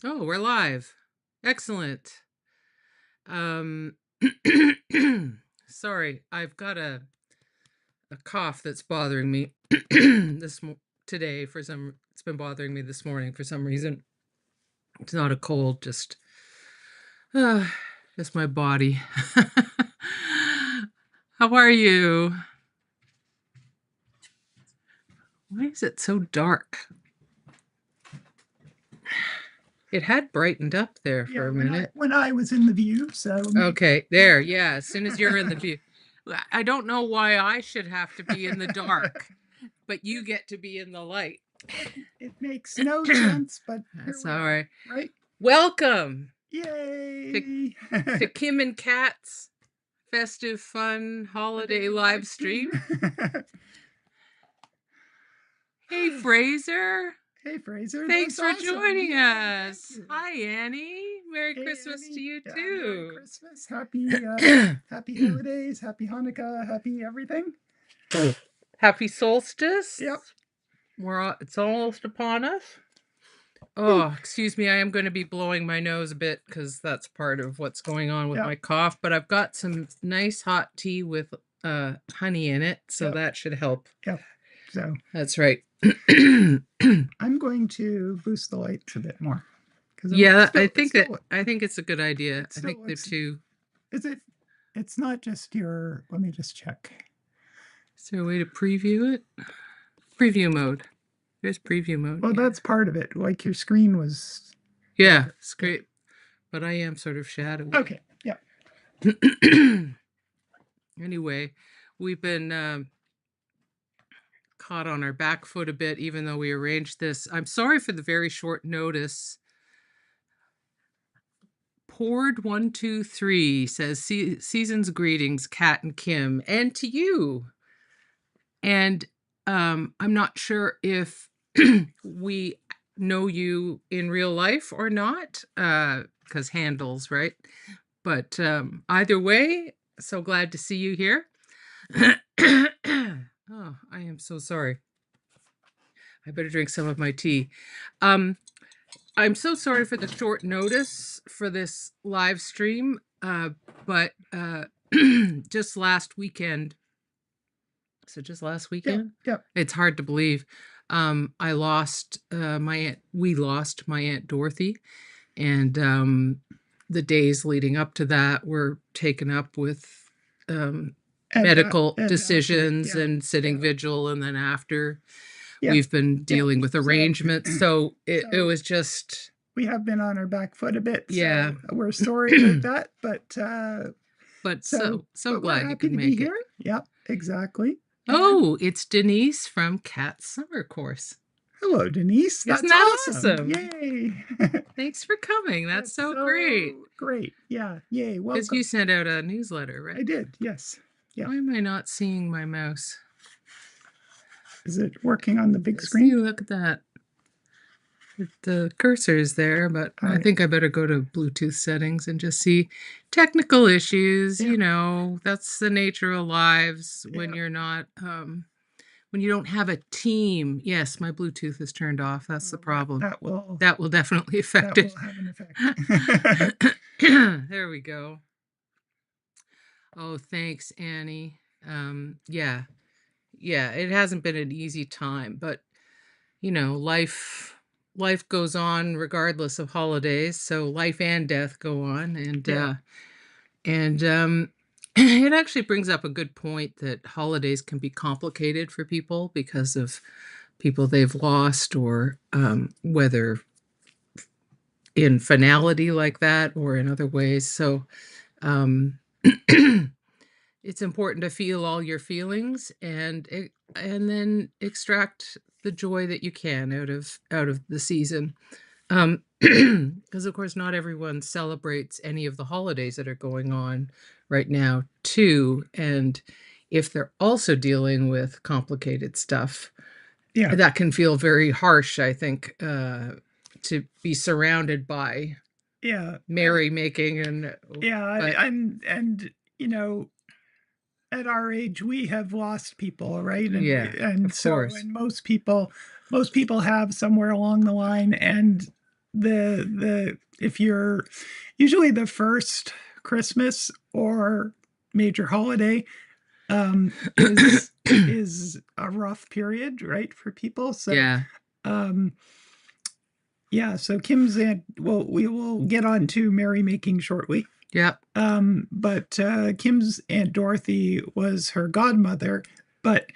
Oh, we're live. Excellent. Um, sorry, I've got a cough that's bothering me today for some. It's been bothering me this morning for some reason. It's not a cold, just just my body. How are you? Why is it so dark? It had brightened up there for a minute. When I was in the view, so Okay, there, yeah, as soon as you're in the view. I don't know why I should have to be in the dark, but you get to be in the light. It makes no sense, but that's all right. Right? Welcome. Yay! To Kim and Kat's Festive Fun Holiday Livestream. Hey, Fraser. Hey, Fraser. Thanks for joining us. Hi, Annie. Merry Christmas Annie. to you, Yeah, too. Merry Christmas. Happy holidays. Happy Hanukkah. Happy everything. Happy solstice. Yep. It's almost upon us. Oh, excuse me. I am going to be blowing my nose a bit because that's part of what's going on with my cough. But I've got some nice hot tea with honey in it, so that should help. Yep. So that's right. I'm going to boost the lights a bit more. Yeah, I think it's a good idea. I think they're too. Is it? It's not just your. Let me just check. Is there a way to preview it? Preview mode. There's preview mode. Well, that's part of it. Like your screen was. Yeah, it's great. But I am sort of shadowy. Okay. Yeah. Anyway, we've been caught on our back foot a bit, even though we arranged this. I'm sorry for the very short notice. Poured123 says, season's greetings, Kat and Kim, and to you. And I'm not sure if we know you in real life or not, because handles, right? But either way, so glad to see you here. Oh, I am so sorry. I better drink some of my tea. I'm so sorry for the short notice for this live stream, but just last weekend. So just last weekend? Yeah. It's hard to believe. I lost we lost my Aunt Dorothy, and the days leading up to that were taken up with medical decisions and sitting vigil, and then after we've been dealing with arrangements. So it was just. We have been on our back foot a bit. Yeah. So we're sorry about that, but so glad you could make it. Here. Yeah, exactly. Oh, it's Denise from Kat's Summer Course. Hello, Denise. Isn't that awesome? Yay. Thanks for coming. That's so great. Great. Yeah. Yay. Welcome. Because you sent out a newsletter, right? I did. Yes. Yeah. Why am I not seeing my mouse? Is it working on the big screen? See, look at that. The cursor is there, but I think I better go to Bluetooth settings and just see technical issues. You know, that's the nature of lives when you're not, when you don't have a team. Yes, my Bluetooth is turned off. That's the problem. That will definitely affect it. Will have an effect. There we go. Oh, thanks, Annie. Yeah, it hasn't been an easy time, but you know, life goes on regardless of holidays. So life and death go on, and it actually brings up a good point that holidays can be complicated for people because of people they've lost, or whether in finality like that or in other ways. So it's important to feel all your feelings and then extract the joy that you can out of the season, because of course not everyone celebrates any of the holidays that are going on right now too, and if they're also dealing with complicated stuff, that can feel very harsh, I think, to be surrounded by merrymaking and and you know, at our age, we have lost people, right? And of course. And most people have somewhere along the line, and the if you're usually the first Christmas or major holiday is a rough period, right, for people. So Yeah. um yeah, so Kim's aunt, well, we will get on to merrymaking shortly. Yep. But Kim's Aunt Dorothy was her godmother, but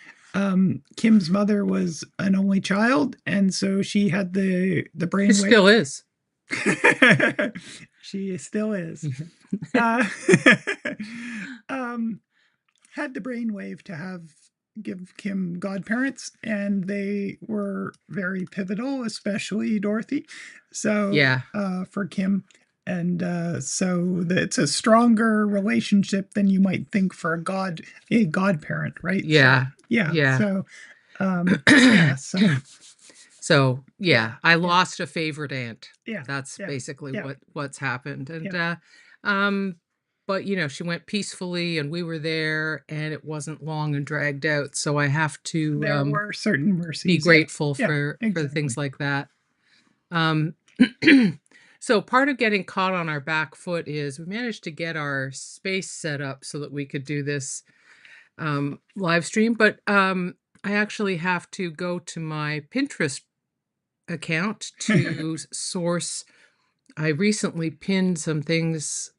Kim's mother was an only child, and so she had the She brainwave. still is. She still is. uh, um, had the brainwave to give Kim godparents, and they were very pivotal, especially Dorothy. So Yeah. for Kim, and so it's a stronger relationship than you might think for a godparent, right? So Yeah. yeah, Yeah. so yeah, so So yeah, yeah, I yeah, lost a favorite aunt. yeah, That's yeah, basically yeah, what's happened. yeah. And um but she went peacefully and we were there and it wasn't long and dragged out. So I have to There were certain be mercies. Yeah, grateful yeah, for exactly. things like that. Um so part of getting caught on our back foot is we managed to get our space set up so that we could do this live stream, but I actually have to go to my Pinterest account to source. I recently pinned some things,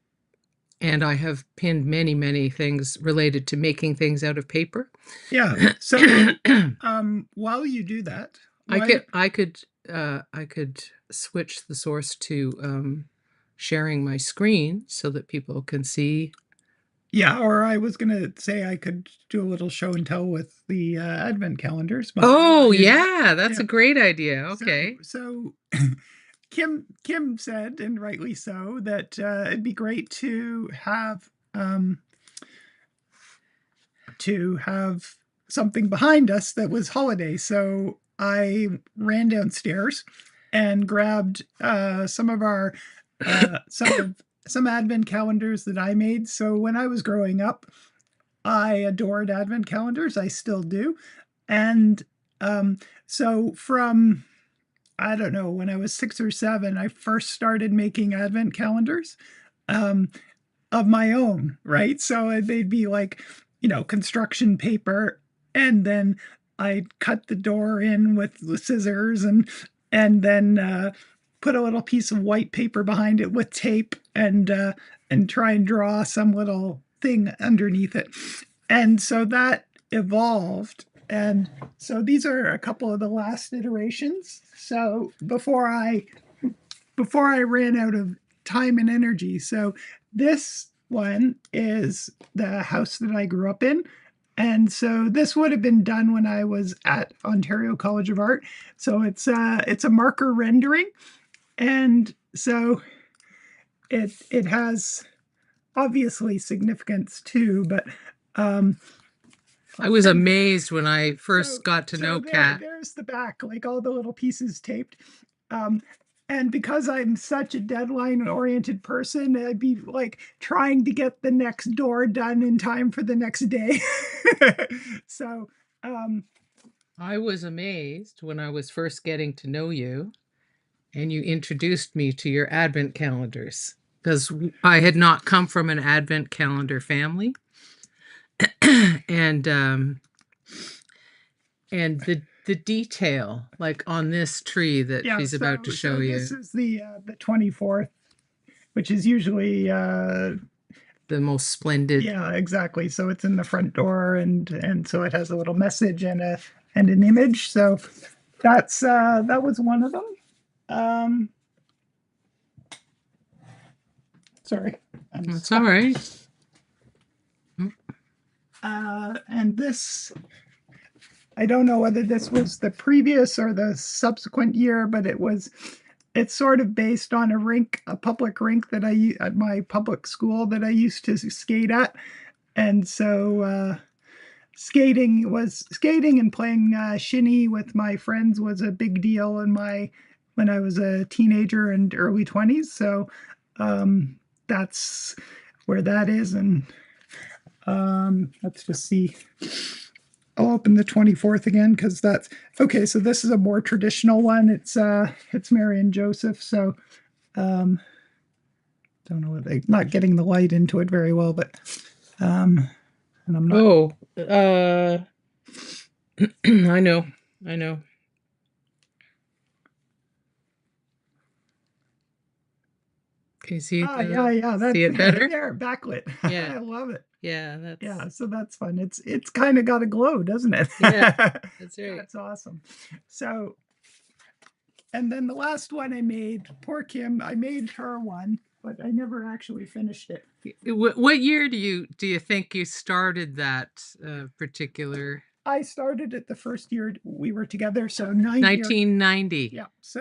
and I have pinned many, many things related to making things out of paper. Yeah. So while you do that, I why could I could I could switch the source to sharing my screen so that people can see. yeah, or I was gonna say I could do a little show and tell with the advent calendars, but Oh while you do that, yeah, that's yeah. a great idea. So Okay. so Kim said, and rightly so, that it'd be great to have something behind us that was holiday. So I ran downstairs and grabbed some of our some advent calendars that I made. So when I was growing up, I adored advent calendars. I still do. And so from I don't know, when I was 6 or 7, I first started making advent calendars. Um, of my own, right? So they'd be like, construction paper, and then I'd cut the door in with the scissors, and then put a little piece of white paper behind it with tape, and try and draw some little thing underneath it. And so that evolved. And so these are a couple of the last iterations. So before I ran out of time and energy. So this one is the house that I grew up in. And so this would have been done when I was at Ontario College of Art. So it's a marker rendering. And so it has obviously significance too, but um I was and amazed when I first got to so know Kat. there's the back, like all the little pieces taped. Um, and because I'm such a deadline oriented person, I'd be like trying to get the next door done in time for the next day. So, um, I was amazed when I was first getting to know you and you introduced me to your advent calendars because I had not come from an advent calendar family. and the detail like on this tree that yeah, she's about to show so this you, is the 24th, which is usually the most splendid. yeah, exactly. So it's in the front door, and so it has a little message and an image. So that was one of them. Um, sorry, I'm That's all stuck. right. And this, I don't know whether this was the previous or the subsequent year, but it's sort of based on a public rink that at my public school that I used to skate at. And so skating and playing shinny with my friends was a big deal when I was a teenager and early 20s. So that's where that is. And let's just see. I'll open the 24th again because that's okay. So this is a more traditional one. It's Mary and Joseph. So don't know what they not getting the light into it very well, but and I'm not. Oh, I know. I know. Can you see Yeah. That's see it better? there, backlit. Yeah. I love it. Yeah, that's Yeah, so that's fun. It's kind of got a glow, doesn't it? yeah, that's right. That's awesome. So, and then the last one I made, poor Kim, I made her one, but I never actually finished it. What year do you think you started that particular? I started it the first year we were together, so 1990. Yeah, so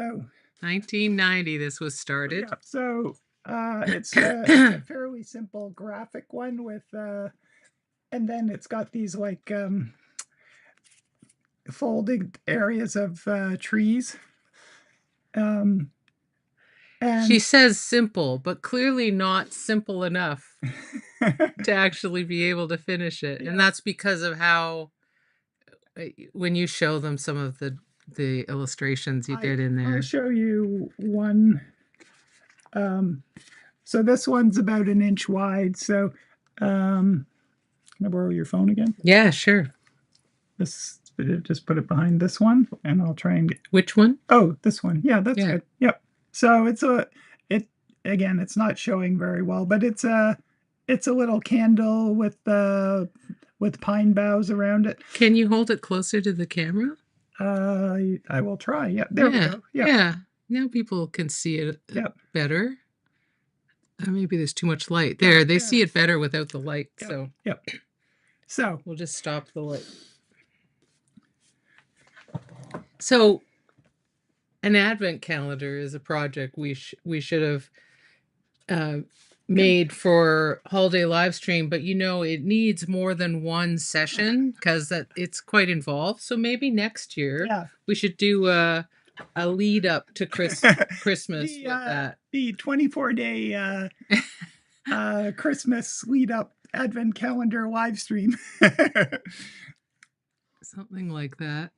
1990 this was started. yeah, so it's a fairly simple graphic one with and then it's got these like folded areas of trees. And She says simple, but clearly not simple enough to actually be able to finish it. Yeah. And that's because of how when you show them some of the illustrations you did in there. I'll show you one. So this one's about an inch wide. So can I borrow your phone again? Yeah, sure. This just put it behind this one, and I'll try and get. Which one? Oh, this one. Yeah, that's Yeah. good. Yep. So it again. It's not showing very well, but it's a little candle with pine boughs around it. Can you hold it closer to the camera? I will try. Yeah, there we go. Yeah. Now people can see it better. Maybe there's too much light. There, they see it better without the light. So So we'll just stop the light. So an advent calendar is a project we should have made for Holiday Livestream, but it needs more than one session because it's quite involved. So maybe next year we should do a lead up to Christmas with that. The 24-day Christmas lead up advent calendar live stream. Something like that.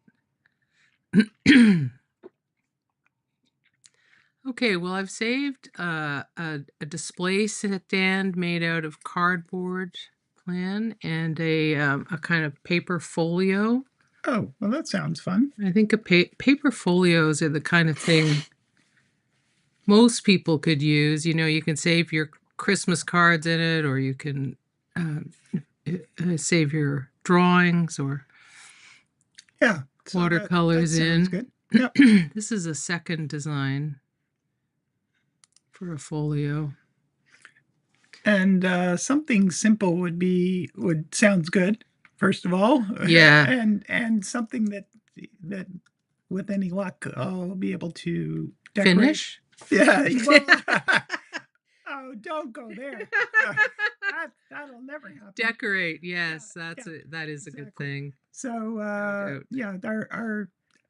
Okay, well, I've saved a display stand made out of cardboard plan and a kind of paper folio. Oh, well, that sounds fun. I think paper folios are the kind of thing most people could use. You can save your Christmas cards in it, or you can save your drawings or watercolors in. Good. Yep. This is a second design for a folio. And something simple would sounds good. First of all, yeah, and something that with any luck I'll be able to decorate. Finish. Yeah. Well, oh, don't go there. That'll never happen. Decorate. Yes, that is a good thing. So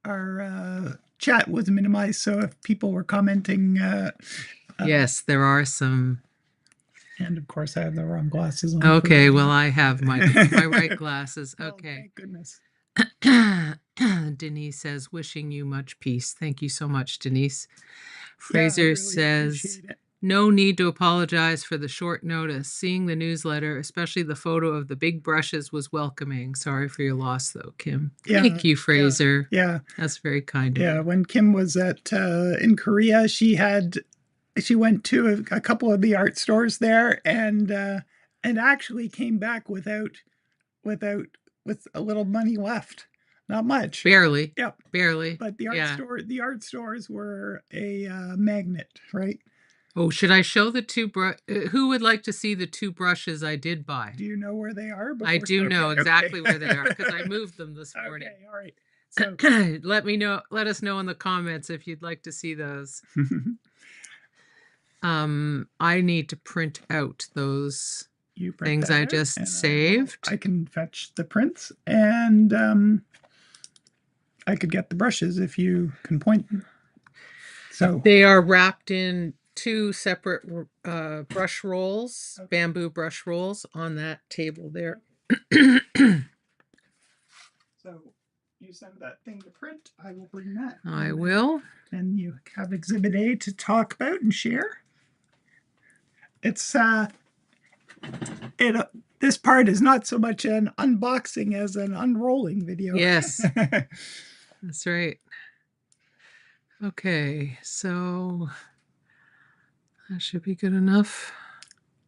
our chat was minimized, so if people were commenting, yes, there are some. And of course, I have the wrong glasses on. Okay, well, I have my right glasses. Okay. Thank goodness. Denise says, wishing you much peace. Thank you so much, Denise. Fraser really says, no need to apologize for the short notice. Seeing the newsletter, especially the photo of the big brushes, was welcoming. Sorry for your loss, though, Kim. Thank you, Fraser. Yeah. That's very kind of you. When Kim was in Korea, she went to a couple of the art stores there and actually came back with a little money left. Not much. Barely. Yep. Barely. But the art stores were a magnet, right? Oh, should I show the two who would like to see the two brushes I did buy? Do you know where they are? I do know exactly where they are because I moved them this morning. Okay, all right. So let us know in the comments if you'd like to see those. I need to print out those things I just saved. I can fetch the prints and I could get the brushes if you can point them. So they are wrapped in two separate brush rolls, bamboo brush rolls on that table there. So you send that thing to print. I will bring that. I will. And you have Exhibit A to talk about and share. It's this part is not so much an unboxing as an unrolling video. Yes. That's right. Okay, so that should be good enough.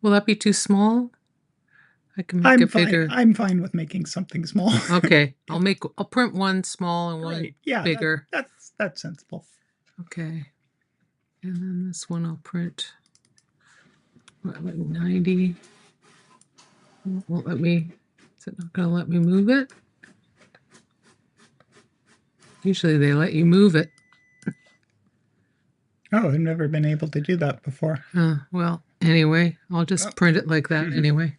Will that be too small? I can make it bigger. I'm fine with making something small. Okay, I'll print one small and one bigger. That's sensible. Okay, and then this one I'll print. What, like 90? Won't let me. Is it not going to let me move it? Usually they let you move it. Oh, I've never been able to do that before. Well, anyway, I'll just print it like that anyway.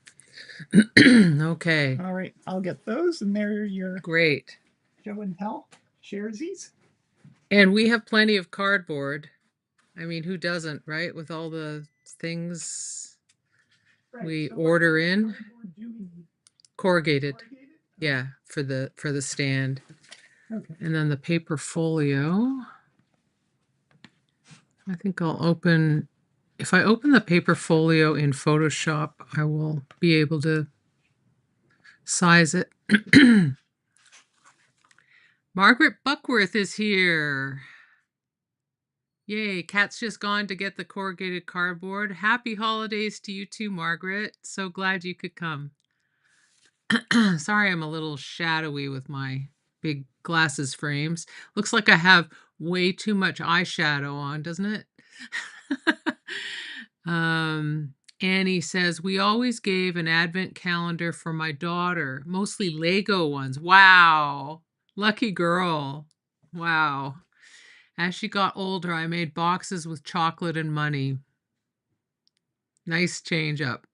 Okay. All right, I'll get those, and they're your great show and tell sharesies. And we have plenty of cardboard. I mean, who doesn't, right? With all the things we order in. Corrugated. Yeah, for the stand. Okay. And then the paper folio. I think I'll open, if I open the paper folio in Photoshop, I will be able to size it. Margaret Buckworth is here. Yay, Kat's just gone to get the corrugated cardboard. Happy holidays to you too, Margaret. So glad you could come. Sorry, I'm a little shadowy with my big glasses frames. Looks like I have way too much eyeshadow on, doesn't it? Annie says, we always gave an advent calendar for my daughter, mostly Lego ones. Wow. Lucky girl. Wow. As she got older, I made boxes with chocolate and money. Nice change up.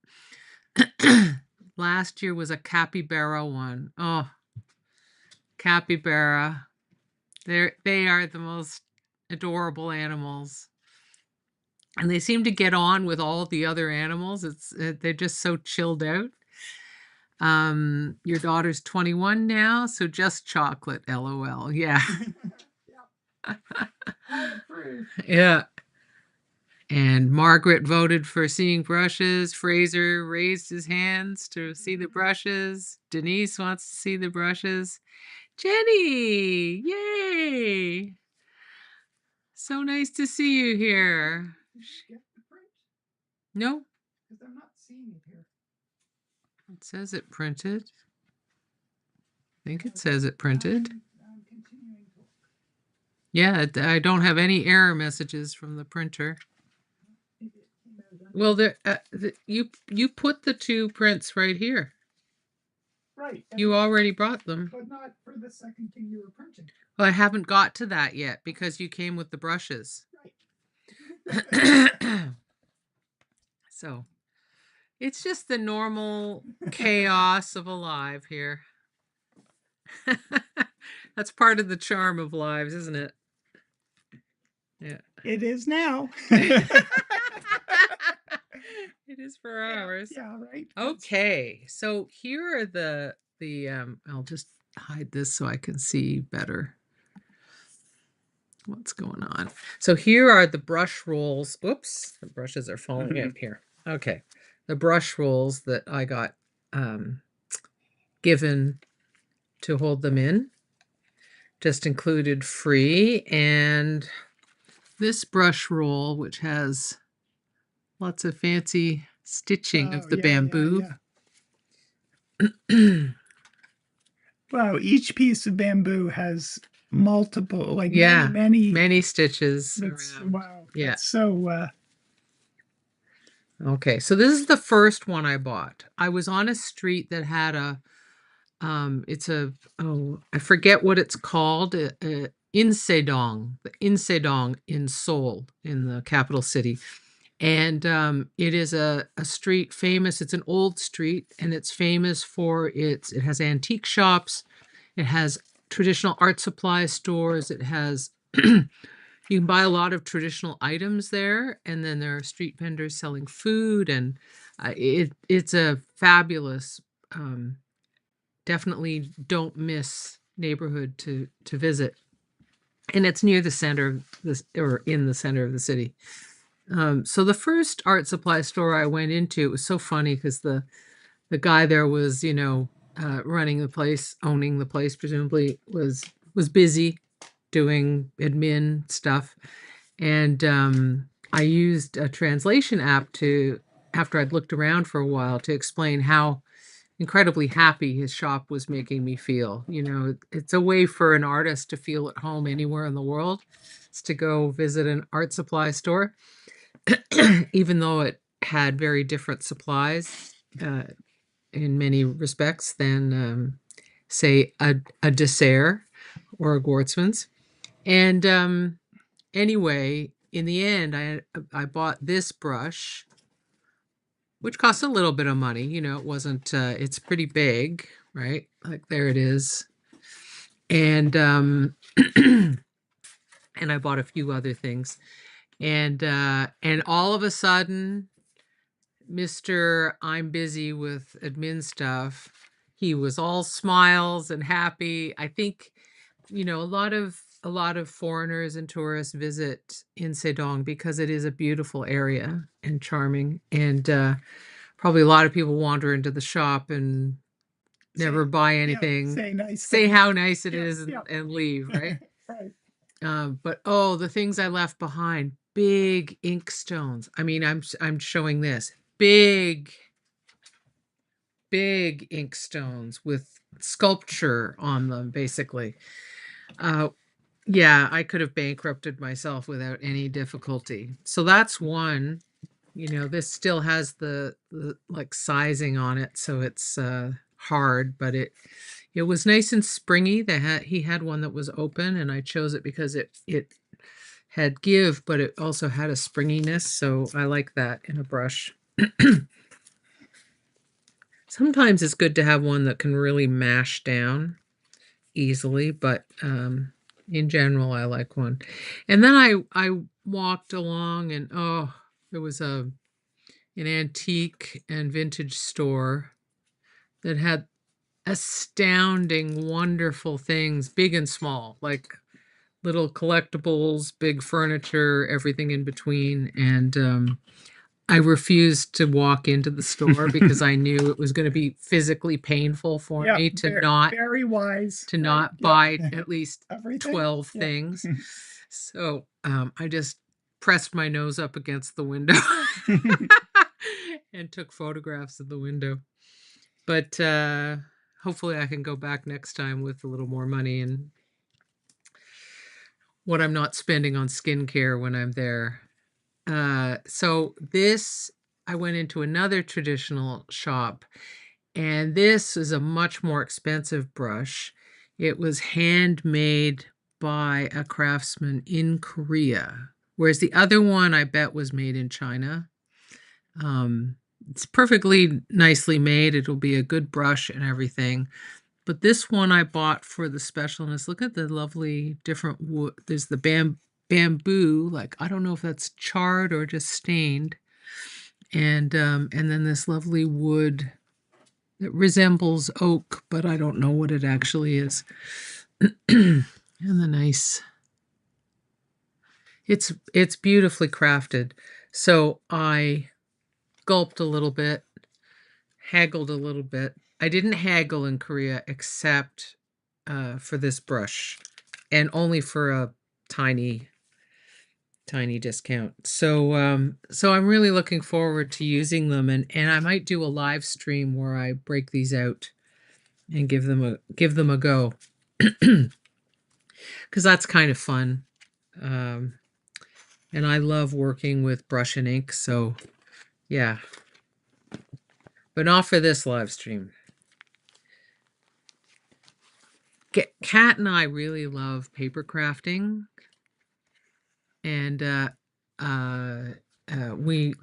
Last year was a capybara one. Oh, capybara. They are the most adorable animals. And they seem to get on with all the other animals. They're just so chilled out. Your daughter's 21 now, so just chocolate, LOL. Yeah. Yeah. And Margaret voted for seeing brushes. Fraser raised his hands to see the brushes. Denise wants to see the brushes. Jenny, yay! So nice to see you here. No? Because I'm not seeing it here. It says it printed. I think it says it printed. I'm continuing to look. Yeah, I don't have any error messages from the printer. Well, you put the two prints right here. Right. You already brought them. But not for the second thing you were printing. Well, I haven't got to that yet because you came with the brushes. Right. So it's just the normal chaos of Alive here. That's part of the charm of Lives, isn't it? Yeah. It is now. It is for ours. Yeah, right. Okay. So here are the I'll just hide this so I can see better what's going on. So here are the brush rolls. Oops, the brushes are falling up here. Okay. The brush rolls that I got given to hold them in. Just included free. And this brush roll, which has lots of fancy stitching of the bamboo. Wow, each piece of bamboo has multiple, like many stitches. Wow. Yeah. So okay, so this is the first one I bought. I was on a street that had a I forget what it's called, Insedong, the Insedong in Seoul, in the capital city. And it is a street famous, it's an old street, and it's famous for it has antique shops, it has traditional art supply stores, it has, you can buy a lot of traditional items there, and then there are street vendors selling food, and it's a fabulous, definitely don't miss neighborhood to visit, and it's near the center of this, or in the center of the city. So the first art supply store I went into, it was so funny because the guy there was, running the place, owning the place, presumably was busy doing admin stuff, and I used a translation app to, after I'd looked around for a while, to explain how incredibly happy his shop was making me feel. It's a way for an artist to feel at home anywhere in the world. It's to go visit an art supply store, even though it had very different supplies in many respects than, say, a dessert or a Gortzman's. And anyway, in the end, I bought this brush, which costs a little bit of money. It wasn't. It's pretty big, right? Like there it is, and and I bought a few other things, and all of a sudden, Mr. I'm busy with admin stuff, he was all smiles and happy. I think, a lot of foreigners and tourists visit Insedong because it is a beautiful area and charming. And probably a lot of people wander into the shop and never Say, buy yeah, anything, say nice say things. how nice it Yeah, is, yeah. and leave, right? Right. But oh, the things I left behind, big ink stones. I mean, I'm showing this big, big ink stones with sculpture on them, basically. Uh, yeah, I could have bankrupted myself without any difficulty. So that's one. This still has the like sizing on it, so it's hard, but it was nice and springy. He had one that was open, and I chose it because it had give, but it also had a springiness, so I like that in a brush. Sometimes it's good to have one that can really mash down easily, but in general, I like one. And then I walked along, and oh, there was an antique and vintage store that had astounding, wonderful things, big and small, like little collectibles, big furniture, everything in between. And I refused to walk into the store because I knew it was going to be physically painful for Yeah, me very, very wise. to Right. not Yeah. buy at least Everything. 12 Yeah. things. So I just pressed my nose up against the window and took photographs of the window. But hopefully I can go back next time with a little more money and what I'm not spending on skincare when I'm there. So this, I went into another traditional shop, and this is a much more expensive brush. It was handmade by a craftsman in Korea, whereas the other one I bet was made in China. It's perfectly nicely made. It'll be a good brush and everything. But this one I bought for the specialness. Look at the lovely different wood. There's the bamboo, like I don't know if that's charred or just stained, and then this lovely wood that resembles oak, but I don't know what it actually is. And the nice, it's beautifully crafted. So I gulped a little bit, haggled a little bit. I didn't haggle in Korea except for this brush, and only for a tiny, tiny discount. So I'm really looking forward to using them, and I might do a live stream where I break these out and give them a go, because that's kind of fun. Um, and I love working with brush and ink, so yeah. But not for this live stream. Kat and I really love paper crafting, and we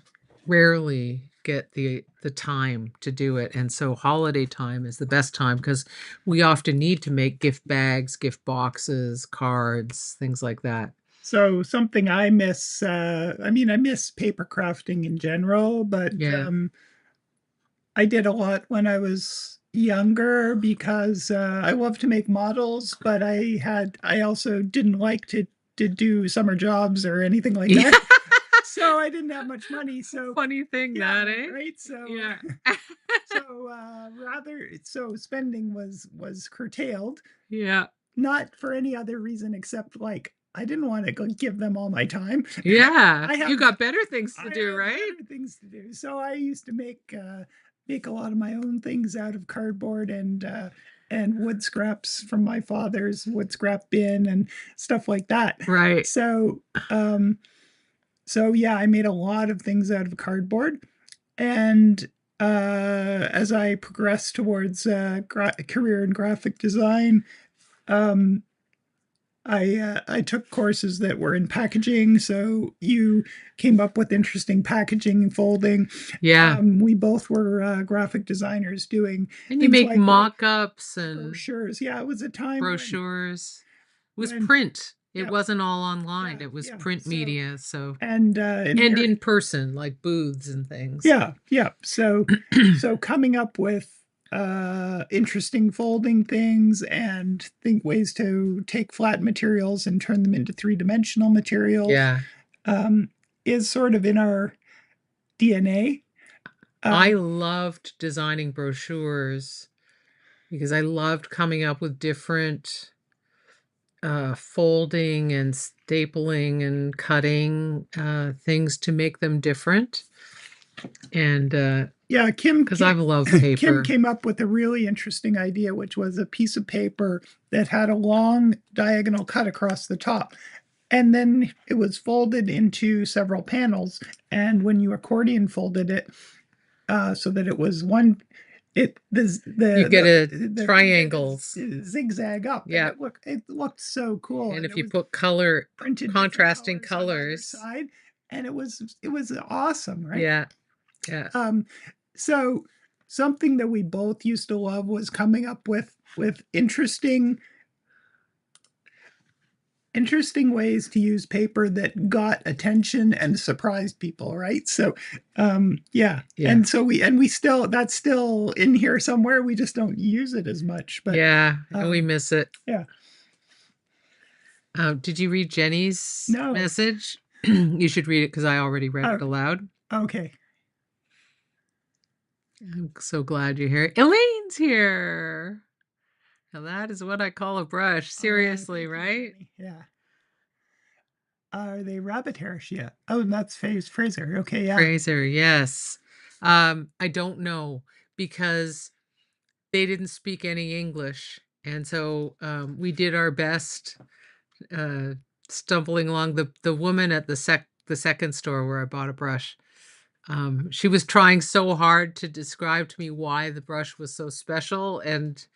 rarely get the time to do it. And so holiday time is the best time because we often need to make gift bags, gift boxes, cards, things like that. So something I miss. I mean, I miss paper crafting in general, but Yeah. I did a lot when I was younger because I love to make models, but I also didn't like to do summer jobs or anything like Yeah. that. So I didn't have much money. So Funny thing yeah, that, eh? right. So Yeah. rather so spending was curtailed, Yeah. not for any other reason except like I didn't want to go give them all my time. Yeah. I You have got better things I to do, had right? better things to do. So I used to make a lot of my own things out of cardboard and wood scraps from my father's wood scrap bin and stuff like that. Right. So um so yeah, I made a lot of things out of cardboard. And as I progressed towards career in graphic design, um, I took courses that were in packaging, so you came up with interesting packaging and folding. Yeah. We both were graphic designers doing And you things make like mock-ups and brochures. Yeah, it was a time brochures. It was when print. It yeah, wasn't all online. yeah, It was yeah. print So media, so and and here in person, like booths and things. yeah, yeah. So coming up with interesting folding things and think ways to take flat materials and turn them into three-dimensional materials Yeah. um, is sort of in our DNA. I Um, loved designing brochures because I loved coming up with different folding and stapling and cutting things to make them different. And yeah, because I love Kim paper. came up with a really interesting idea, which was a piece of paper that had a long diagonal cut across the top. And then it was folded into several panels. And when you accordion folded it, so that it was one, it You get a the thing did triangles. is zigzag up, and Yeah. it looked so cool, And and if it you was put color, printed different contrasting colors on either colors. side, and it was awesome, right? Yeah. Yeah. Um, so something that we both used to love was coming up with interesting ways to use paper that got attention and surprised people, right? So yeah. Yeah. And so we still that's still in here somewhere. We just don't use it as much. But Yeah. And we miss it. yeah. Did you read Jenny's No. message? You should read it because I already read Oh, it aloud. okay. I'm so glad you're here. Elaine's here. Now that is what I call a brush. Seriously, Thank you, right? Jenny. Yeah. Are they rabbit hairs yet? Oh, and that's Fraser. Okay, yeah. Fraser, yes. I don't know because they didn't speak any English. And so we did our best uh, stumbling along. The woman at the second store where I bought a brush, she was trying so hard to describe to me why the brush was so special, and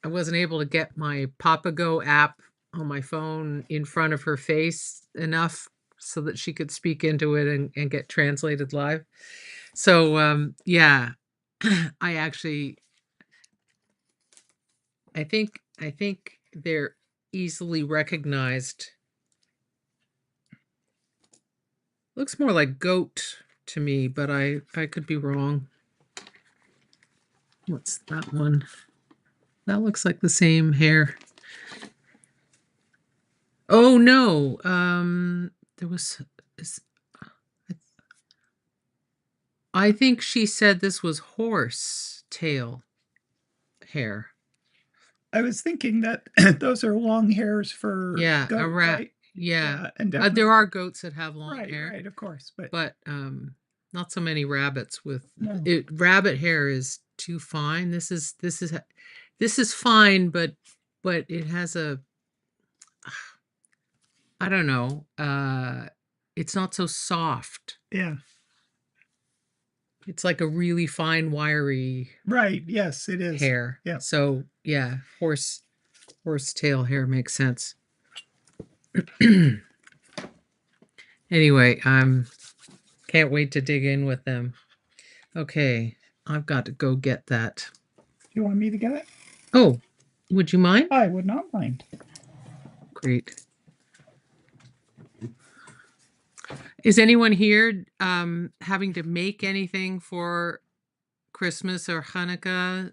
I wasn't able to get my Papago app on my phone in front of her face enough so that she could speak into it and get translated live. So yeah, I actually I think they're easily recognized. Looks more like goat to me, but I could be wrong. What's that one? That looks like the same hair. Oh no. There was is- I think she said this was horse tail hair. I was thinking that those are long hairs for Yeah, a goat, rat. right? Yeah. Yeah, and There definitely are goats that have long right, hair, right, of course, but but not so many rabbits with no. it. Rabbit hair is too fine. This is fine, but it has a I don't know. It's not so soft. Yeah. It's like a really fine wiry Right. Yes, it is. hair. Yeah. So yeah, horse tail hair makes sense. Anyway, can't wait to dig in with them. Okay, I've got to go get that. Do you want me to get it? Oh, would you mind? I would not mind. Great. Is anyone here having to make anything for Christmas or Hanukkah?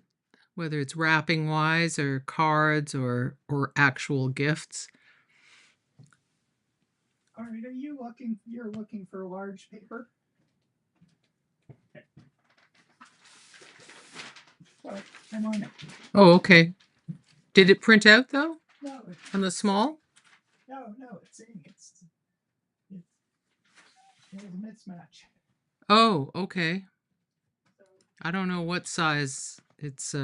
whether it's wrapping wise or cards or actual gifts. All right, you're looking for large paper? Okay. Well, I'm on it. Oh, okay. Did it print out though? No, On the small? no, it's saying it was a mismatch. Oh, okay. I don't know what size it's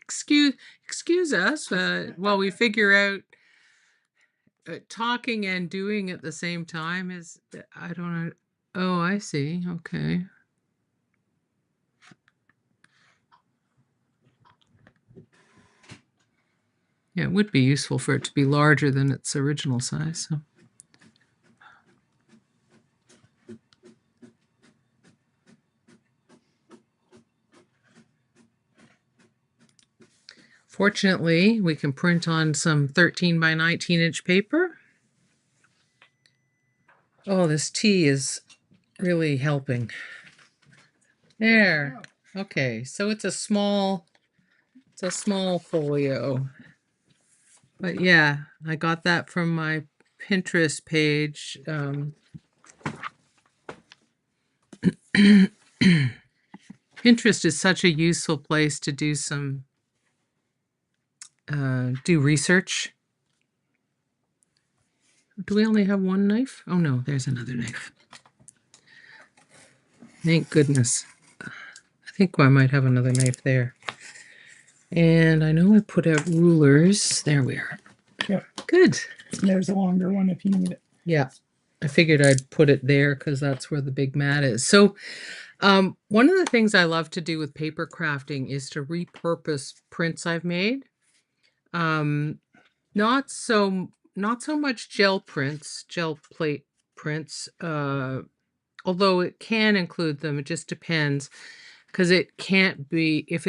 excuse us while we figure out talking and doing at the same time is I don't know. Oh, I see. Okay. Yeah, it would be useful for it to be larger than its original size. So. Fortunately, we can print on some 13 by 19 inch paper. Oh, this tea is really helping. There. Okay, so it's a small folio. But yeah, I got that from my Pinterest page. Pinterest is such a useful place to do some do research. Do we only have one knife? Oh no, there's another knife. Thank goodness. I think I might have another knife there. And I know I put out rulers. There we are. Yeah. Good. There's a longer one if you need it. Yeah. I figured I'd put it there because that's where the big mat is. So one of the things I love to do with paper crafting is to repurpose prints I've made. Not so much gel plate prints, although it can include them. It just depends, because it can't be if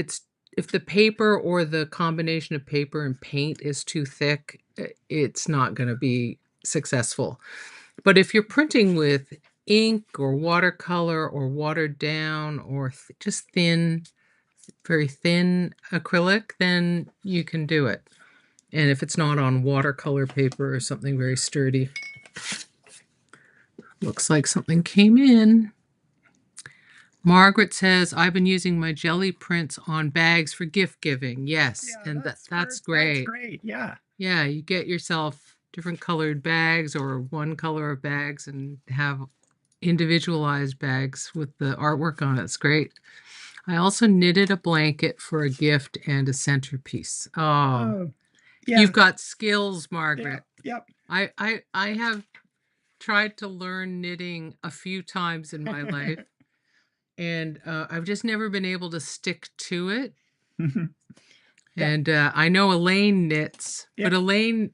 the paper or the combination of paper and paint is too thick, it's not going to be successful. But if you're printing with ink or watercolor or watered down or just thin, very thin acrylic, then you can do it. And if it's not on watercolor paper or something very sturdy. Looks like something came in. Margaret says, I've been using my jelly prints on bags for gift giving. Yes, Yeah, and that's great. That's great, yeah. Yeah, you get yourself different colored bags or one color of bags and have individualized bags with the artwork on it. It's great. I also knitted a blanket for a gift and a centerpiece. Oh, yeah. You've got skills, Margaret. Yep. I have tried to learn knitting a few times in my life, and I've just never been able to stick to it. And I know Elaine knits, but Elaine,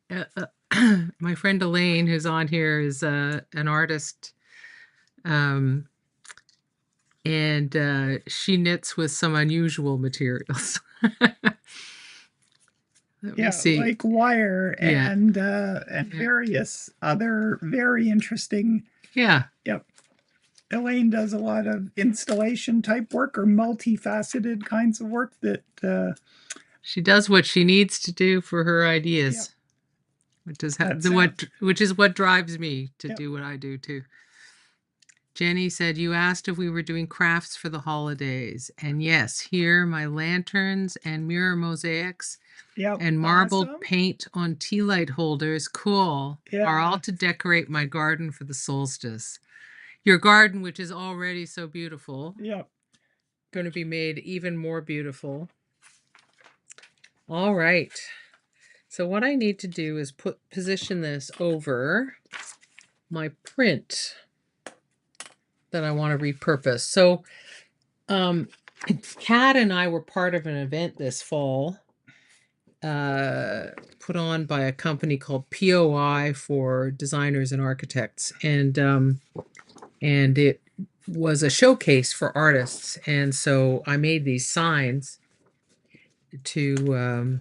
my friend Elaine, who's on here, is an artist, and she knits with some unusual materials. Let me see. Like wire and various other very interesting. Yeah. Yep. Elaine does a lot of installation type work or multifaceted kinds of work that she does what she needs to do for her ideas. Which is what drives me to do what I do too. Jenny said, you asked if we were doing crafts for the holidays. And yes, here my lanterns and mirror mosaics and marbled paint on tea light holders, cool, are all to decorate my garden for the solstice. Your garden, which is already so beautiful, going to be made even more beautiful. All right. So what I need to do is position this over my print that I want to repurpose. So Kat and I were part of an event this fall put on by a company called POI for designers and architects, and it was a showcase for artists. And so I made these signs to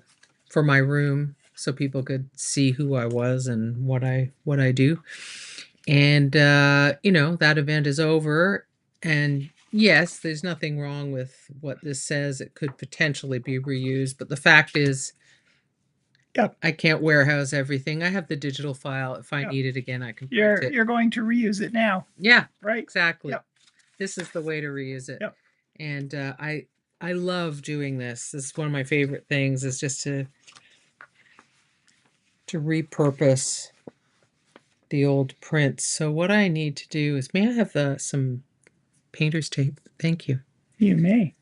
for my room so people could see who I was and what I do. And you know, that event is over, and Yes, there's nothing wrong with what this says. It could potentially be reused, but the fact is, Yep. I can't warehouse everything. I have the digital file. If I Yep. need it again, I can print it. You're going to reuse it now, Yeah, right? exactly. Yep. This is the way to reuse it. Yep. And I love doing this. This is one of my favorite things, is just to repurpose the old prints. So what I need to do is, may I have some painter's tape? Thank you. You may.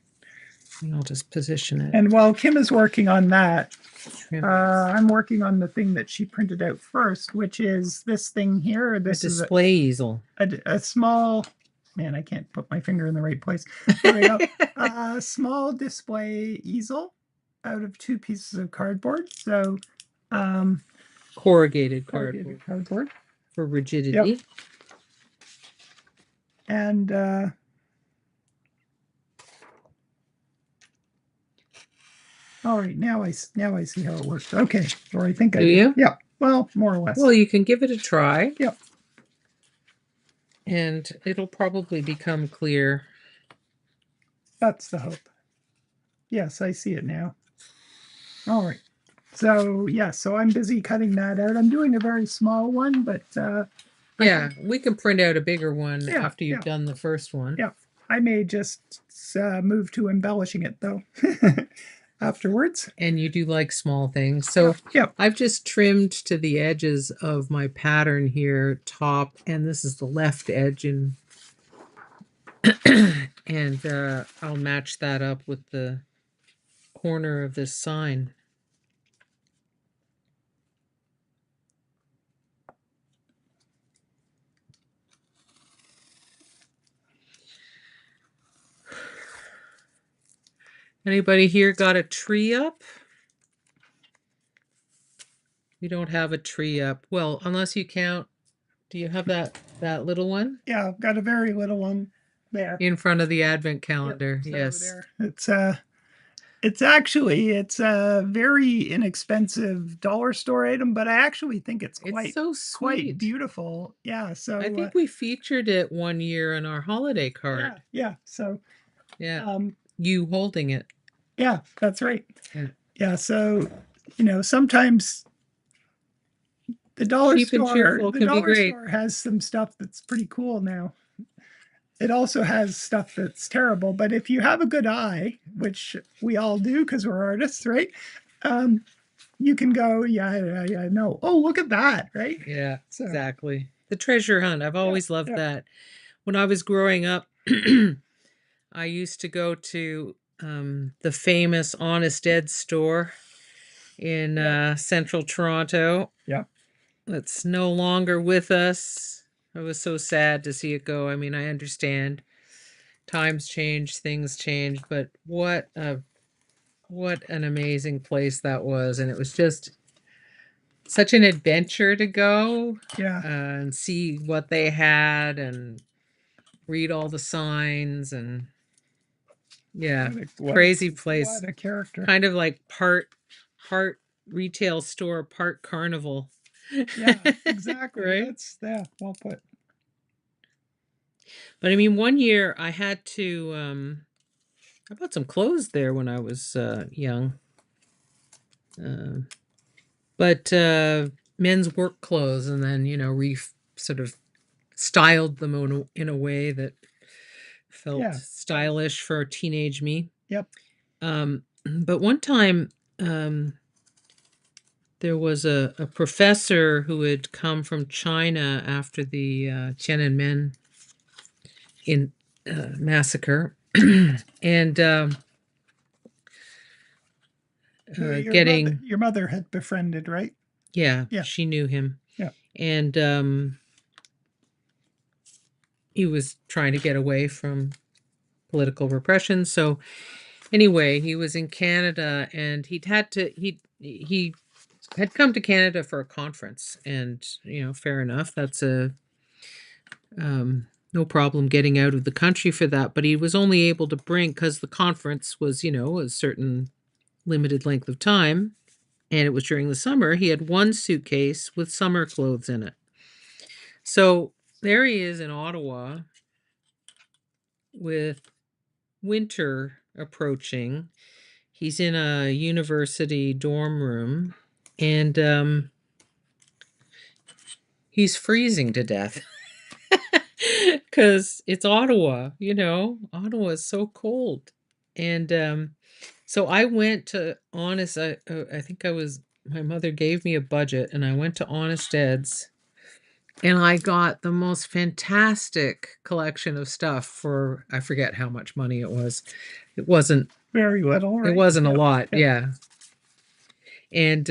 And I'll just position it. And while Kim is working on that, Trim. I'm working on the thing that she printed out first, which is this thing here. A This is display easel. a small, man, I can't put my finger in the right place. There we go. A small display easel out of 2 pieces of cardboard. So, corrugated cardboard for rigidity. Yep. And all right, now I see how it works. Okay, or I think I do. You? Yeah. Well, more or less. Well, you can give it a try. Yep. And it'll probably become clear. That's the hope. Yes, I see it now. All right. So yeah, so I'm busy cutting that out. I'm doing a very small one, but yeah, we can print out a bigger one Yeah, after you've done the first one. Yeah, I may just move to embellishing it though afterwards. And you do like small things. So yeah, I've just trimmed to the edges of my pattern here, top, and this is the left edge, and and I'll match that up with the corner of this sign. Anybody here got a tree up? We don't have a tree up. Well, unless you count, do you have that little one? Yeah, I've got a very little one there. In front of the advent calendar. Yep, yes. It's actually a very inexpensive dollar store item, but I actually think it's so sweet. Quite beautiful. Yeah, so I think we featured it one year in our holiday card. Yeah, so yeah. You holding it. Yeah, that's right. Yeah, so sometimes the dollar store has some stuff that's pretty cool now. It also has stuff that's terrible, but if you have a good eye, which we all do because we're artists, right? You can go, no. Oh, look at that, right? Yeah, so, exactly. The treasure hunt. I've always loved that. When I was growing up, I used to go to the famous Honest Ed store in central Toronto. Yeah. It's no longer with us. I was so sad to see it go. I mean, I understand times change, things change, but what an amazing place that was. And it was just such an adventure to go and see what they had and read all the signs, and crazy place. What a character. Kind of like part retail store, part carnival. Yeah, exactly. Right? Well put. But I mean, one year I had to I bought some clothes there when I was young. But men's work clothes, and then sort of styled them in a way that felt stylish for teenage me. Yep. But one time there was a professor who had come from China after the Tiananmen massacre, and your mother had befriended, right? Yeah, she knew him. Yeah, and he was trying to get away from political repression. So anyway, he was in Canada, and he had come to Canada for a conference, and fair enough, that's no problem getting out of the country for that, but he was only able to bring, because the conference was a certain limited length of time, and it was during the summer, he had one suitcase with summer clothes in it. So there he is in Ottawa, with winter approaching, he's in a university dorm room, and he's freezing to death because it's Ottawa. Ottawa is so cold. And so I went to Honest. I think my mother gave me a budget, and I went to Honest Ed's, and I got the most fantastic collection of stuff for, I forget how much money it was. It wasn't Very little, it right? wasn't a Yep, lot, yep. yeah. And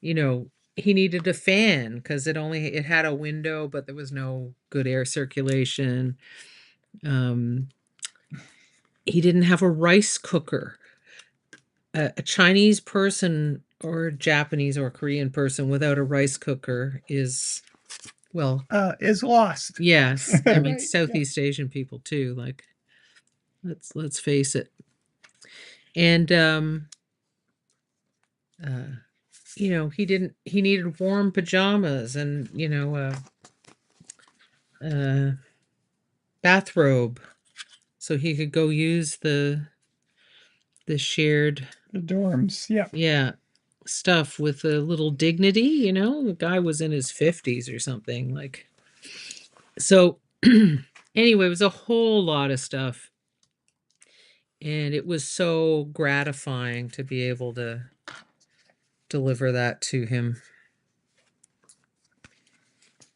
you know, he needed a fan because it had a window, but there was no good air circulation. Um, he didn't have a rice cooker. A Chinese person or Japanese or Korean person without a rice cooker is, well, Is lost. yes. I mean, Right, yeah. Southeast Asian people too. Like, let's face it. And he needed warm pajamas and bathrobe so he could go use the shared, The dorms, yeah. yeah, stuff with a little dignity. The guy was in his 50s or something, like. So anyway, it was a whole lot of stuff, and it was so gratifying to be able to deliver that to him.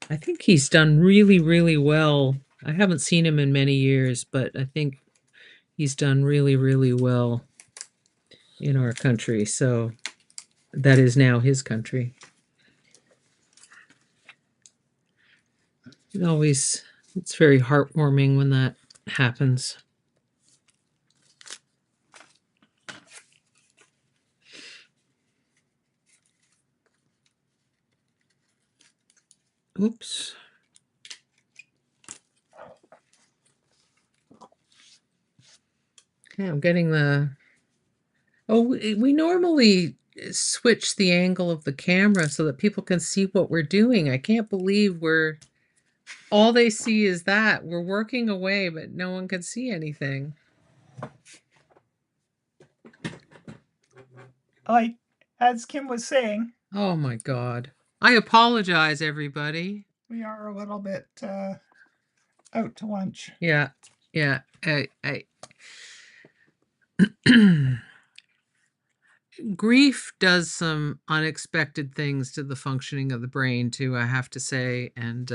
I think he's done really, really well. I haven't seen him in many years, but I think he's done really, really well in our country. So that is now his country. It's very heartwarming when that happens. Oops. Okay, I'm getting we normally switch the angle of the camera so that people can see what we're doing. I can't believe all they see is that we're working away, but no one can see anything. Like, as Kim was saying, Oh my God. I apologize, everybody. we are a little bit out to lunch. Yeah. Yeah. Grief does some unexpected things to the functioning of the brain too, I have to say. And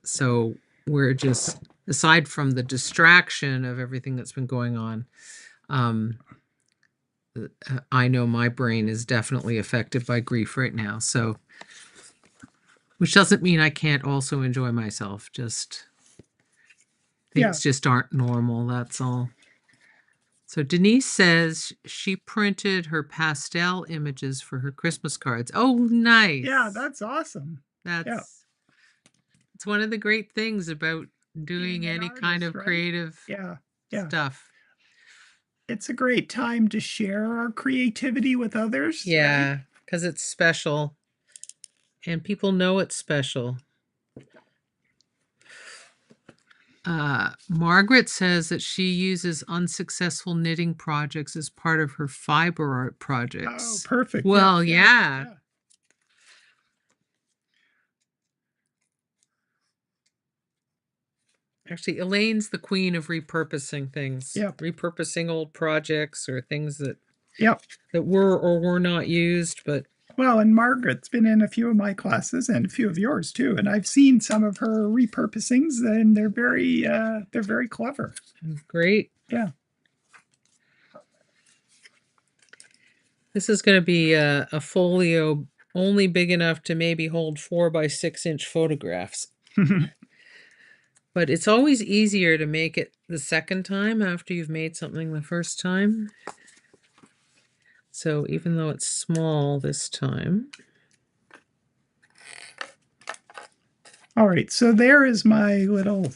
so we're just, aside from the distraction of everything that's been going on, I know my brain is definitely affected by grief right now. So, which doesn't mean I can't also enjoy myself. Just things just aren't normal. That's all. So Denise says she printed her pastel images for her Christmas cards. Oh, nice. Yeah, that's awesome. It's one of the great things about doing any kind of creative stuff. It's a great time to share our creativity with others. Yeah, because it's special. And people know it's special. Margaret says that she uses unsuccessful knitting projects as part of her fiber art projects. Oh, perfect. Well, yeah. Actually, Elaine's the queen of repurposing things. Yep. Repurposing old projects or things that that were or were not used, but well, and Margaret's been in a few of my classes and a few of yours too, and I've seen some of her repurposings, and they're very clever. Great. Yeah. This is going to be a folio only big enough to maybe hold 4 by 6 inch photographs. But it's always easier to make it the second time after you've made something the first time. So even though it's small this time. All right, so there is my little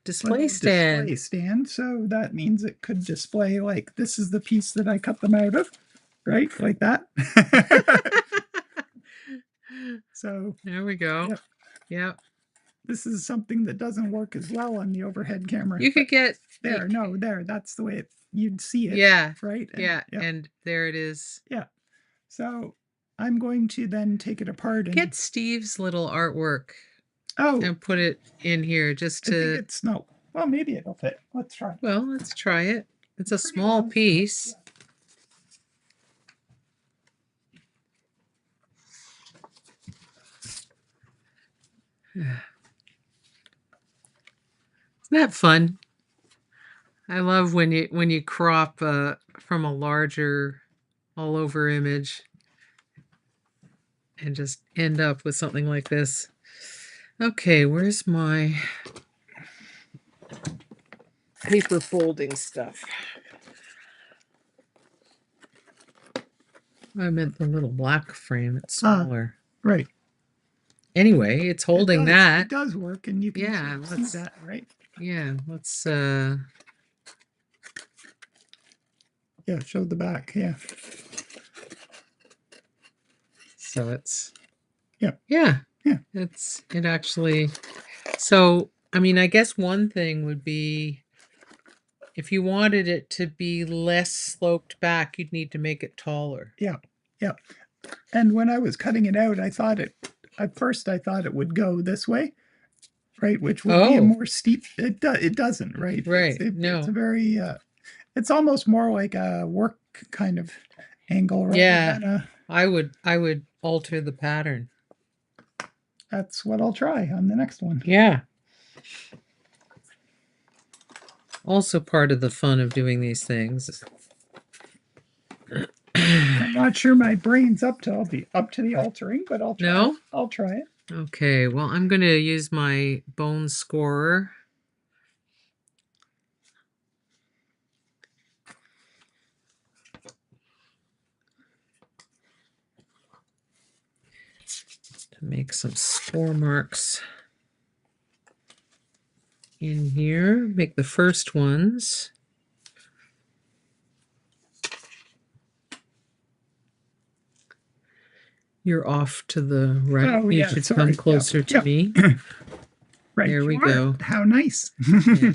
display stand. Display stand. So that means it could display like this is the piece that I cut them out of, right? Like that. So there we go. Yep. This is something that doesn't work as well on the overhead camera. You could get there. No, there. That's the way you'd see it. Yeah. Right. And, and there it is. Yeah. So I'm going to then take it apart and get Steve's little artwork. Oh, and put it in here just to. I think it's no. Well, maybe it'll fit. Let's try. Well, let's try it. It's a small piece. Isn't that fun? I love when you crop from a larger all over image and just end up with something like this. Okay, where's my paper folding stuff? I meant the little black frame. It's smaller. Right. Anyway, it's holding that. It does work, and you can see that, right? Yeah, let's yeah, show the back. Yeah. So it's yeah. It actually. So I mean, I guess one thing would be if you wanted it to be less sloped back, you'd need to make it taller. Yeah. Yeah. And when I was cutting it out, at first I thought it would go this way, right? Which would be a more steep. It doesn't, right? Right. No. It's a very. It's almost more like a work kind of angle. Rather than I would alter the pattern. That's what I'll try on the next one. Yeah. Also part of the fun of doing these things. I'm not sure my brain's up to the altering, but I'll try. No? I'll try it. Okay, well, I'm going to use my bone scorer. To make some score marks in here. Make the first ones. You're off to the right. You should come closer to me. Right. There we go. How nice. Yeah.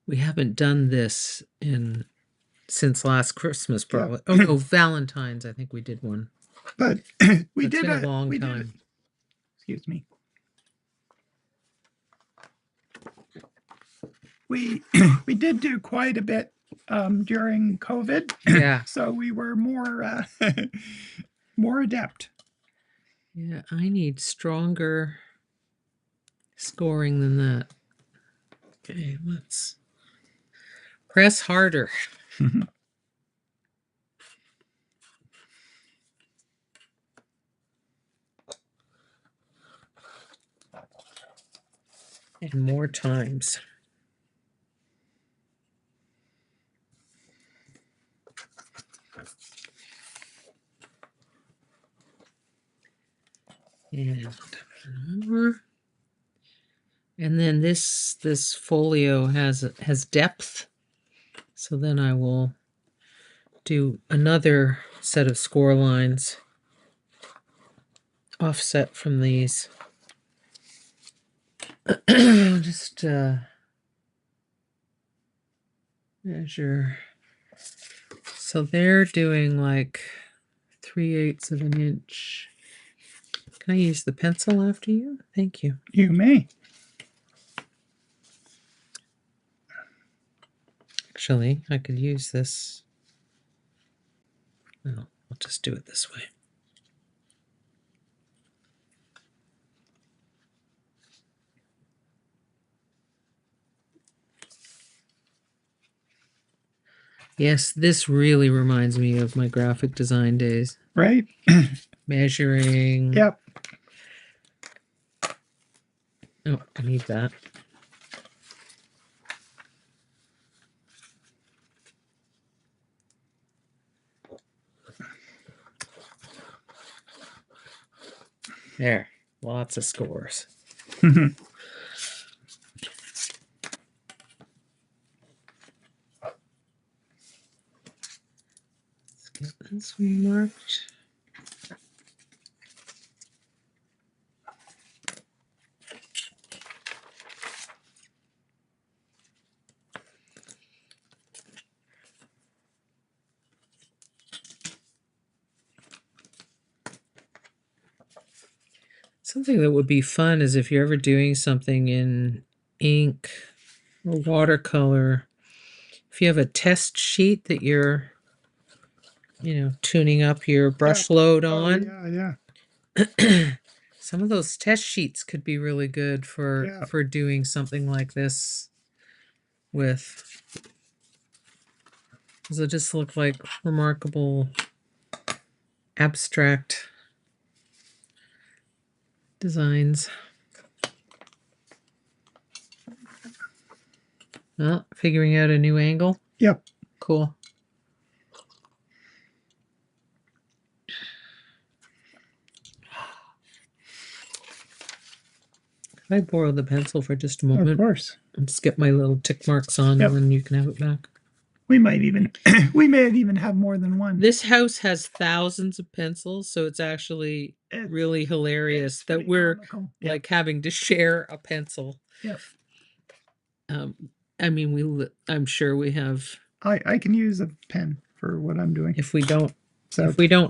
We haven't done this since last Christmas, probably. Yeah. Oh no, Valentine's. I think we did one. But we did a long time. Excuse me. We did do quite a bit during COVID. Yeah. So we were more more adept. Yeah, I need stronger scoring than that. Okay, let's press harder. And more times. And then this folio has depth, so then I will do another set of score lines offset from these. Just measure. So they're doing like 3/8 of an inch. Can I use the pencil after you? Thank you. You may. Actually, I could use this. No, I'll just do it this way. Yes, this really reminds me of my graphic design days. Right? Measuring. Yep. Oh, I need that. There, lots of scores. This one marked. Something that would be fun is if you're ever doing something in ink or watercolor, if you have a test sheet that you're, tuning up your brush load on. Yeah. Some of those test sheets could be really good for doing something like this with. They'll just look like remarkable abstract designs. Oh, figuring out a new angle. Yep. Cool. Can I borrow the pencil for just a moment? Of course. And just get my little tick marks on, and then you can have it back. We might even have more than one. This house has thousands of pencils, so it's actually really hilarious that we're like having to share a pencil. Yep. I mean, I'm sure we have. I can use a pen for what I'm doing. If we don't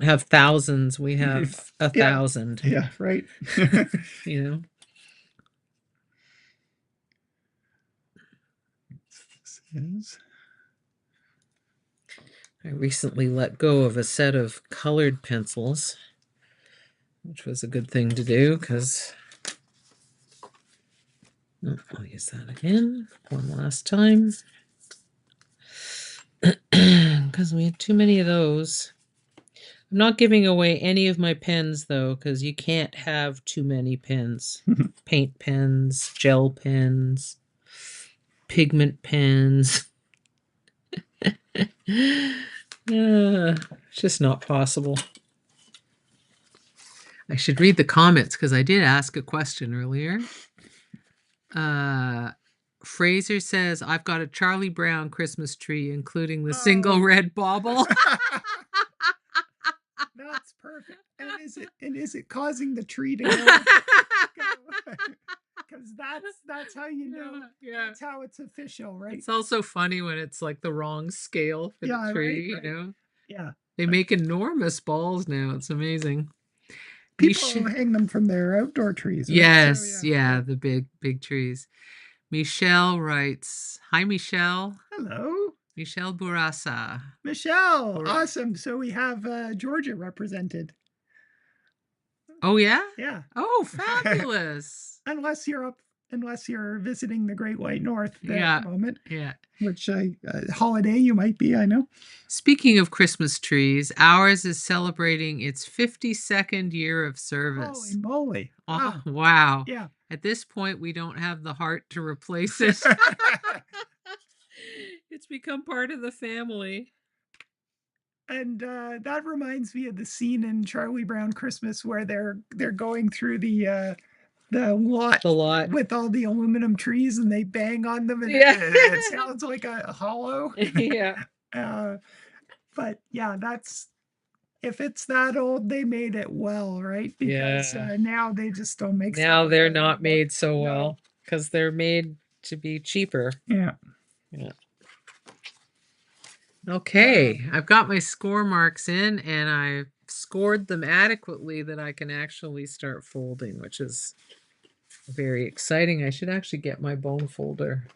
have thousands, we have 1,000. Yeah, right. You know. This is. I recently let go of a set of colored pencils, which was a good thing to do because I'll use that again one last time because we had too many of those. I'm not giving away any of my pens though, because you can't have too many pens. Paint pens, gel pens, pigment pens. It's just not possible. I should read the comments because I did ask a question earlier. Fraser says, I've got a Charlie Brown Christmas tree, including the single red bauble. That's perfect. And is it causing the tree to go? Because that's how you know. Yeah. That's how it's official, right? It's also funny when it's like the wrong scale for the tree, right. you know? Yeah. They make enormous balls now. It's amazing. People hang them from their outdoor trees. Right? Yes, so, yeah, the big trees. Michelle writes, hi, Michelle. Hello. Michelle Bourassa. Michelle, awesome. So we have Georgia represented. Oh, yeah? Yeah. Oh, fabulous. Unless you're visiting the Great White North at the moment. Yeah. Which holiday you might be, I know. Speaking of Christmas trees, ours is celebrating its 52nd year of service. Holy moly. Wow. Wow. Yeah. At this point, we don't have the heart to replace it. It's become part of the family. And that reminds me of the scene in Charlie Brown Christmas where they're going through the lot with all the aluminum trees and they bang on them and it sounds like a hollow. Yeah. But yeah, if it's that old, they made it well, right? Because now they just don't make. Now they're not made so well because they're made to be cheaper. Yeah. Okay, I've got my score marks in and I've scored them adequately that I can actually start folding, which is very exciting. I should actually get my bone folder.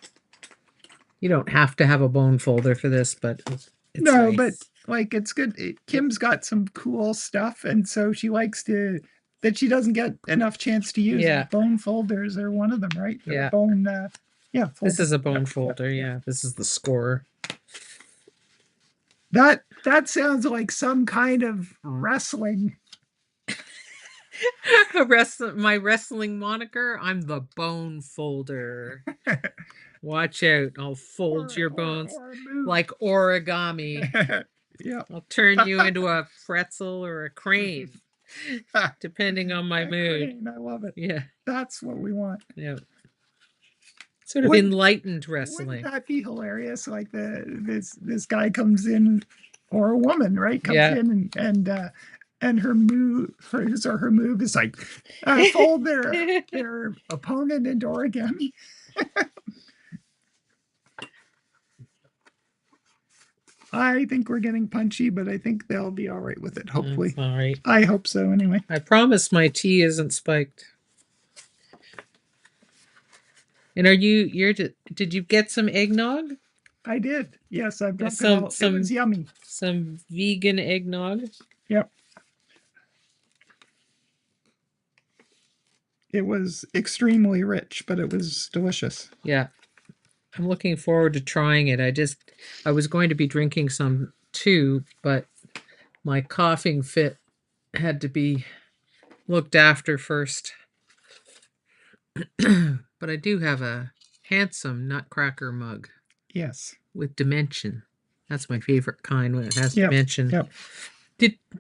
You don't have to have a bone folder for this, but it's nice. But like it's good. Kim's got some cool stuff, and so she likes that she doesn't get enough chance to use. Yeah. Bone folders are one of them, right? Yeah. Bone. This is a bone folder. Yeah. This is the score. That sounds like some kind of wrestling. My wrestling moniker, I'm the bone folder. Watch out, I'll fold your bones like origami. Yeah. I'll turn you into a pretzel or a crane, depending on my mood. Crane, I love it. Yeah. That's what we want. Yeah. Sort of enlightened wrestling. Wouldn't that be hilarious? Like this guy comes in or a woman, right, comes Yeah. in and her move, his or her move is like fold their opponent into origami. I think we're getting punchy, but I think they'll be all right with it. Hopefully, That's all right. I hope so. Anyway, I promise my tea isn't spiked. And did you get some eggnog? I did. Yes, I've drunk it Some all. It was yummy. some vegan eggnog. Yep. It was extremely rich, but it was delicious. Yeah. I'm looking forward to trying it. I was going to be drinking some too, but my coughing fit had to be looked after first. But I do have a handsome nutcracker mug Yes. with dimension. That's my favorite kind when it has Yep. dimension. Yep.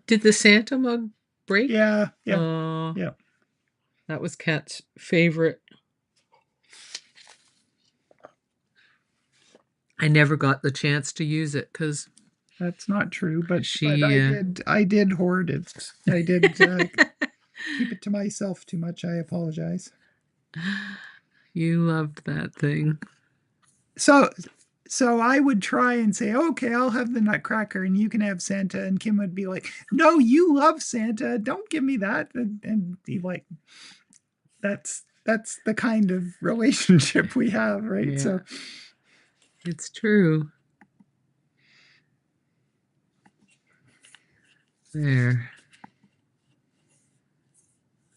Did the Santa mug break? Yeah. Yeah. Oh, Yeah. that was Kat's favorite. I never got the chance to use it because That's not true, but she. I did hoard it. I did keep it to myself too much. I apologize. You loved that thing. So I would try and say, okay, I'll have the Nutcracker and you can have Santa. And Kim would be like, no, you love Santa. Don't give me that. And be like, that's the kind of relationship we have, right? Yeah. So It's true. There.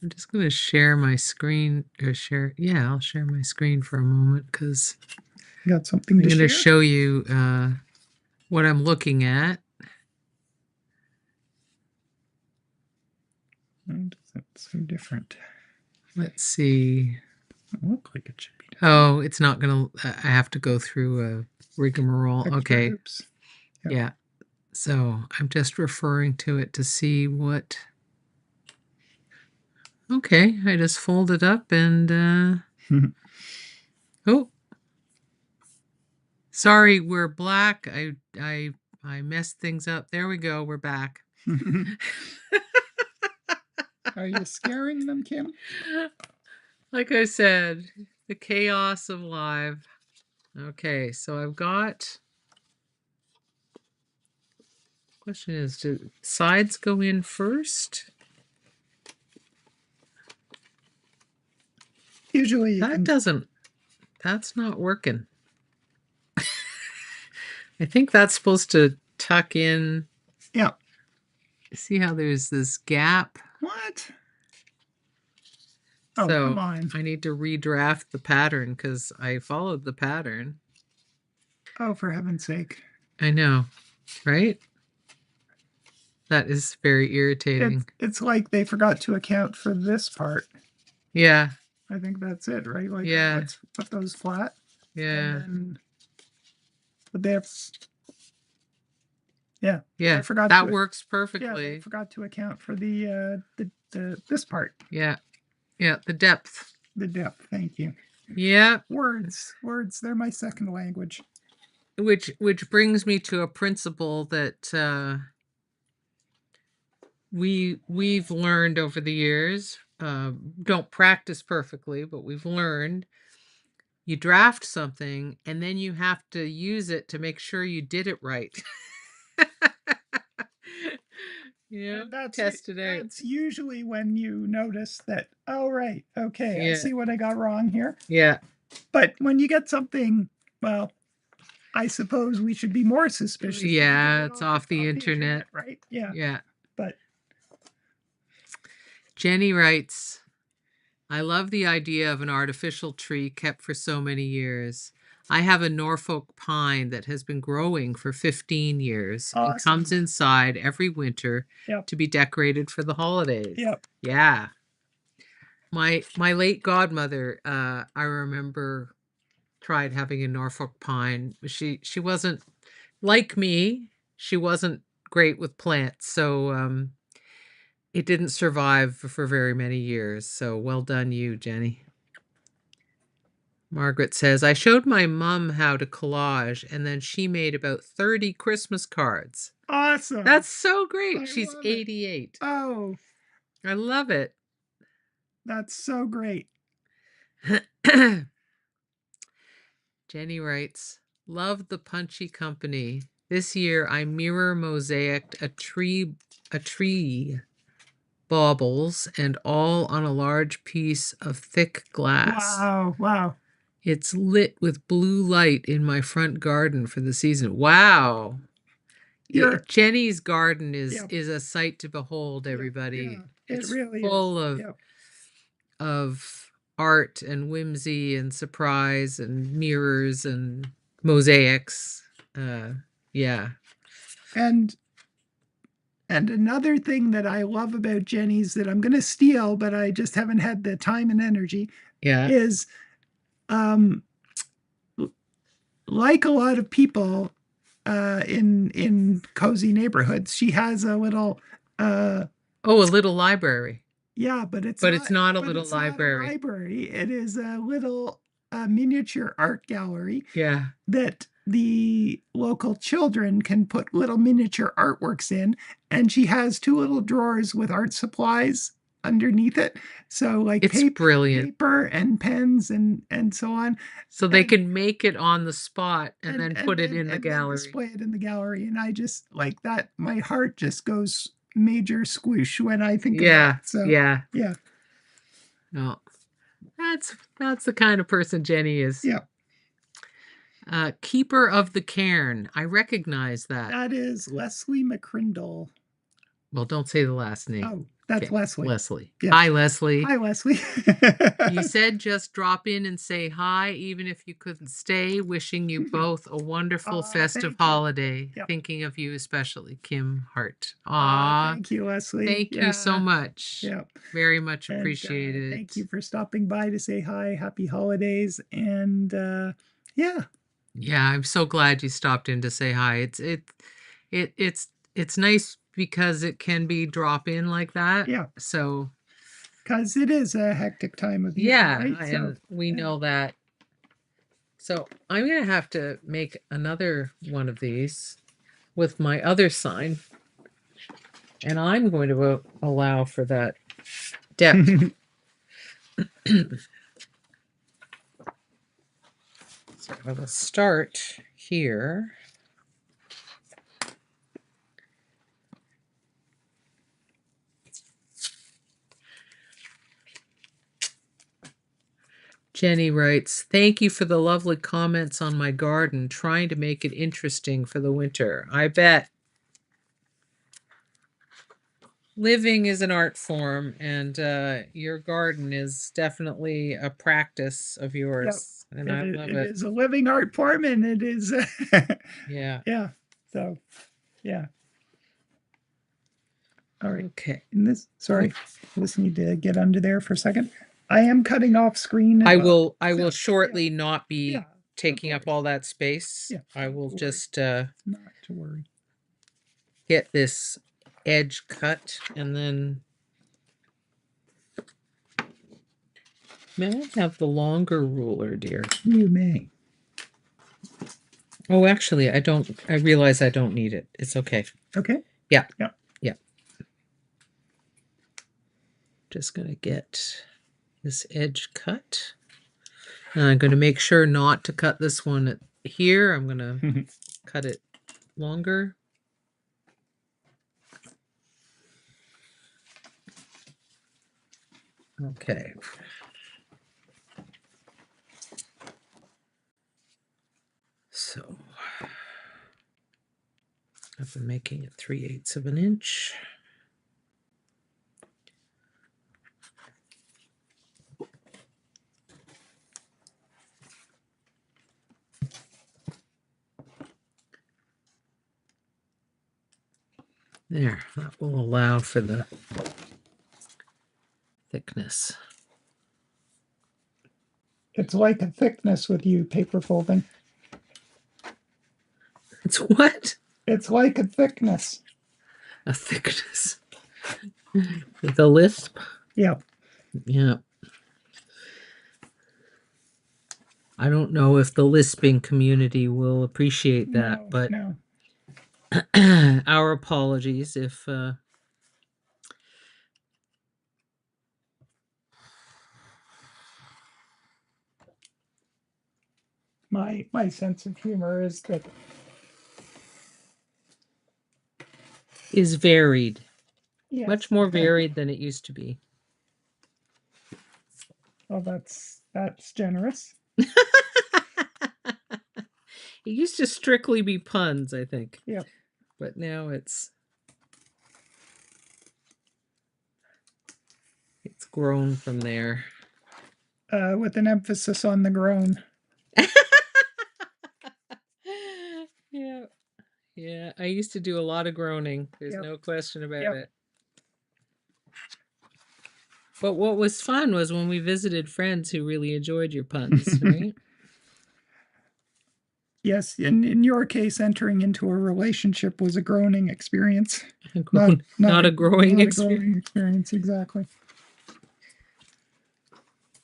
I'm just going to share my screen or share. Yeah, I'll share my screen for a moment because you got something I'm to going to share? show you what I'm looking at. And that's so different. Let's see. Doesn't look like it should be different. Oh, it's not going to. I have to go through a rigmarole. Extra Okay. hoops. Yep. Yeah. So I'm just referring to it to see what. Okay, I just fold it up and oh, sorry, we're black. I messed things up. There we go. We're back. Are you scaring them, Kim? Like I said, the chaos of live. Okay, so I've got. Question is, do sides go in first? Usually That doesn't. That's not working. I think that's supposed to tuck in. Yeah. See how there's this gap? What? Oh, So come on. I need to redraft the pattern because I followed the pattern. Oh, for heaven's sake. I know, right? That is very irritating. It's like they forgot to account for this part. Yeah. I think that's it, right? Like, yeah. Let's put those flat. Yeah. But they have. Yeah. Yeah. I forgot that works perfectly. Yeah, they forgot to account for the this part. Yeah. Yeah. The depth. The depth. Thank you. Yeah. Words. They're my second language. Which brings me to a principle that we've learned over the years. Don't practice perfectly, but we've learned. You draft something and then you have to use it to make sure you did it right. Yeah, test it out. That's usually when you notice that, oh, right, okay, I see what I got wrong here. Yeah. But when you get something, well, I suppose we should be more suspicious. Yeah, it's off the internet, right? Yeah. Yeah. But Jenny writes, I love the idea of an artificial tree kept for so many years. I have a Norfolk pine that has been growing for 15 years. Awesome. It comes inside every winter to be decorated for the holidays. Yep. Yeah. My late godmother, I remember, tried having a Norfolk pine. She wasn't like me. She wasn't great with plants, so it didn't survive for very many years. So well done, you, Jenny. Margaret says, I showed my mom how to collage, and then she made about 30 Christmas cards. Awesome. That's so great. I She's love it. 88. Oh, I love it. that's so great. Jenny writes, love the punchy company. This year I mirror mosaicked a tree baubles, and all on a large piece of thick glass. Wow, wow. It's lit with blue light in my front garden for the season. Wow. Jenny's garden is a sight to behold, everybody. Yeah, It's it really full is. of art and whimsy and surprise and mirrors and mosaics. Yeah. And another thing that I love about Jenny's that I'm going to steal, but I just haven't had the time and energy, is like a lot of people in cozy neighborhoods, she has a little a little library. Yeah, but it's not a little library. Not a library. It is a little miniature art gallery. Yeah. That the local children can put little miniature artworks in, and she has 2 little drawers with art supplies underneath it. So like it's brilliant. Paper and pens and so on. So they can make it on the spot and then put it in the gallery. Display it in the gallery. And I just like that. My heart just goes major squish when I think of that. So yeah. Yeah. No. That's the kind of person Jenny is. Yeah. Keeper of the Cairn. I recognize that. That is Leslie McCrindle. Well, don't say the last name. Oh, that's Leslie. Leslie. Yeah. Hi, Leslie. Hi, Leslie. You said just drop in and say hi, even if you couldn't stay. Wishing you both a wonderful festive holiday. Yep. Thinking of you especially, Kim Hart. Thank you, Leslie. Thank you so much. Yeah. Very much appreciated. Thank you for stopping by to say hi. Happy holidays. And yeah. Yeah, I'm so glad you stopped in to say hi. It's nice because it can be drop in like that. Yeah. So because it is a hectic time of year. Yeah, right? and we know that. So I'm gonna have to make another one of these with my other sign, and I'm going to allow for that depth. So I will start here. Jenny writes, thank you for the lovely comments on my garden, trying to make it interesting for the winter. I bet. Living is an art form, and your garden is definitely a practice of yours. Yep. And I love it. It is a living art form, and it is yeah. Yeah. So yeah. All right. Okay. And this sorry. Just need to get under there for a second. I am cutting off screen. I will shortly not be taking up all that space. Yeah, I will just not to worry. Get this edge cut, and then may I have the longer ruler, dear? You may. Oh, actually, I don't. I realize I don't need it. It's okay. Okay. Yeah. Yeah. Yeah. Just gonna get this edge cut. And I'm going to make sure not to cut this one here. I'm going to cut it longer. Okay. So I've been making it 3/8 of an inch. There, that will allow for the thickness. It's like a thickness with you paper folding. It's what? It's like a thickness. A thickness. With a lisp? Yeah. Yeah. I don't know if the lisping community will appreciate that, No, but no. our apologies if My sense of humor is that is varied. yes. Much more varied than it used to be. Well, that's generous. It used to strictly be puns, I think. Yep. But now it's grown from there. With an emphasis on the groan. Yeah. Yeah, I used to do a lot of groaning. There's Yep. no question about Yep. it. But what was fun was when we visited friends who really enjoyed your puns, right? Yes, in your case, entering into a relationship was a groaning experience. Not a growing not experience. A growing experience, exactly.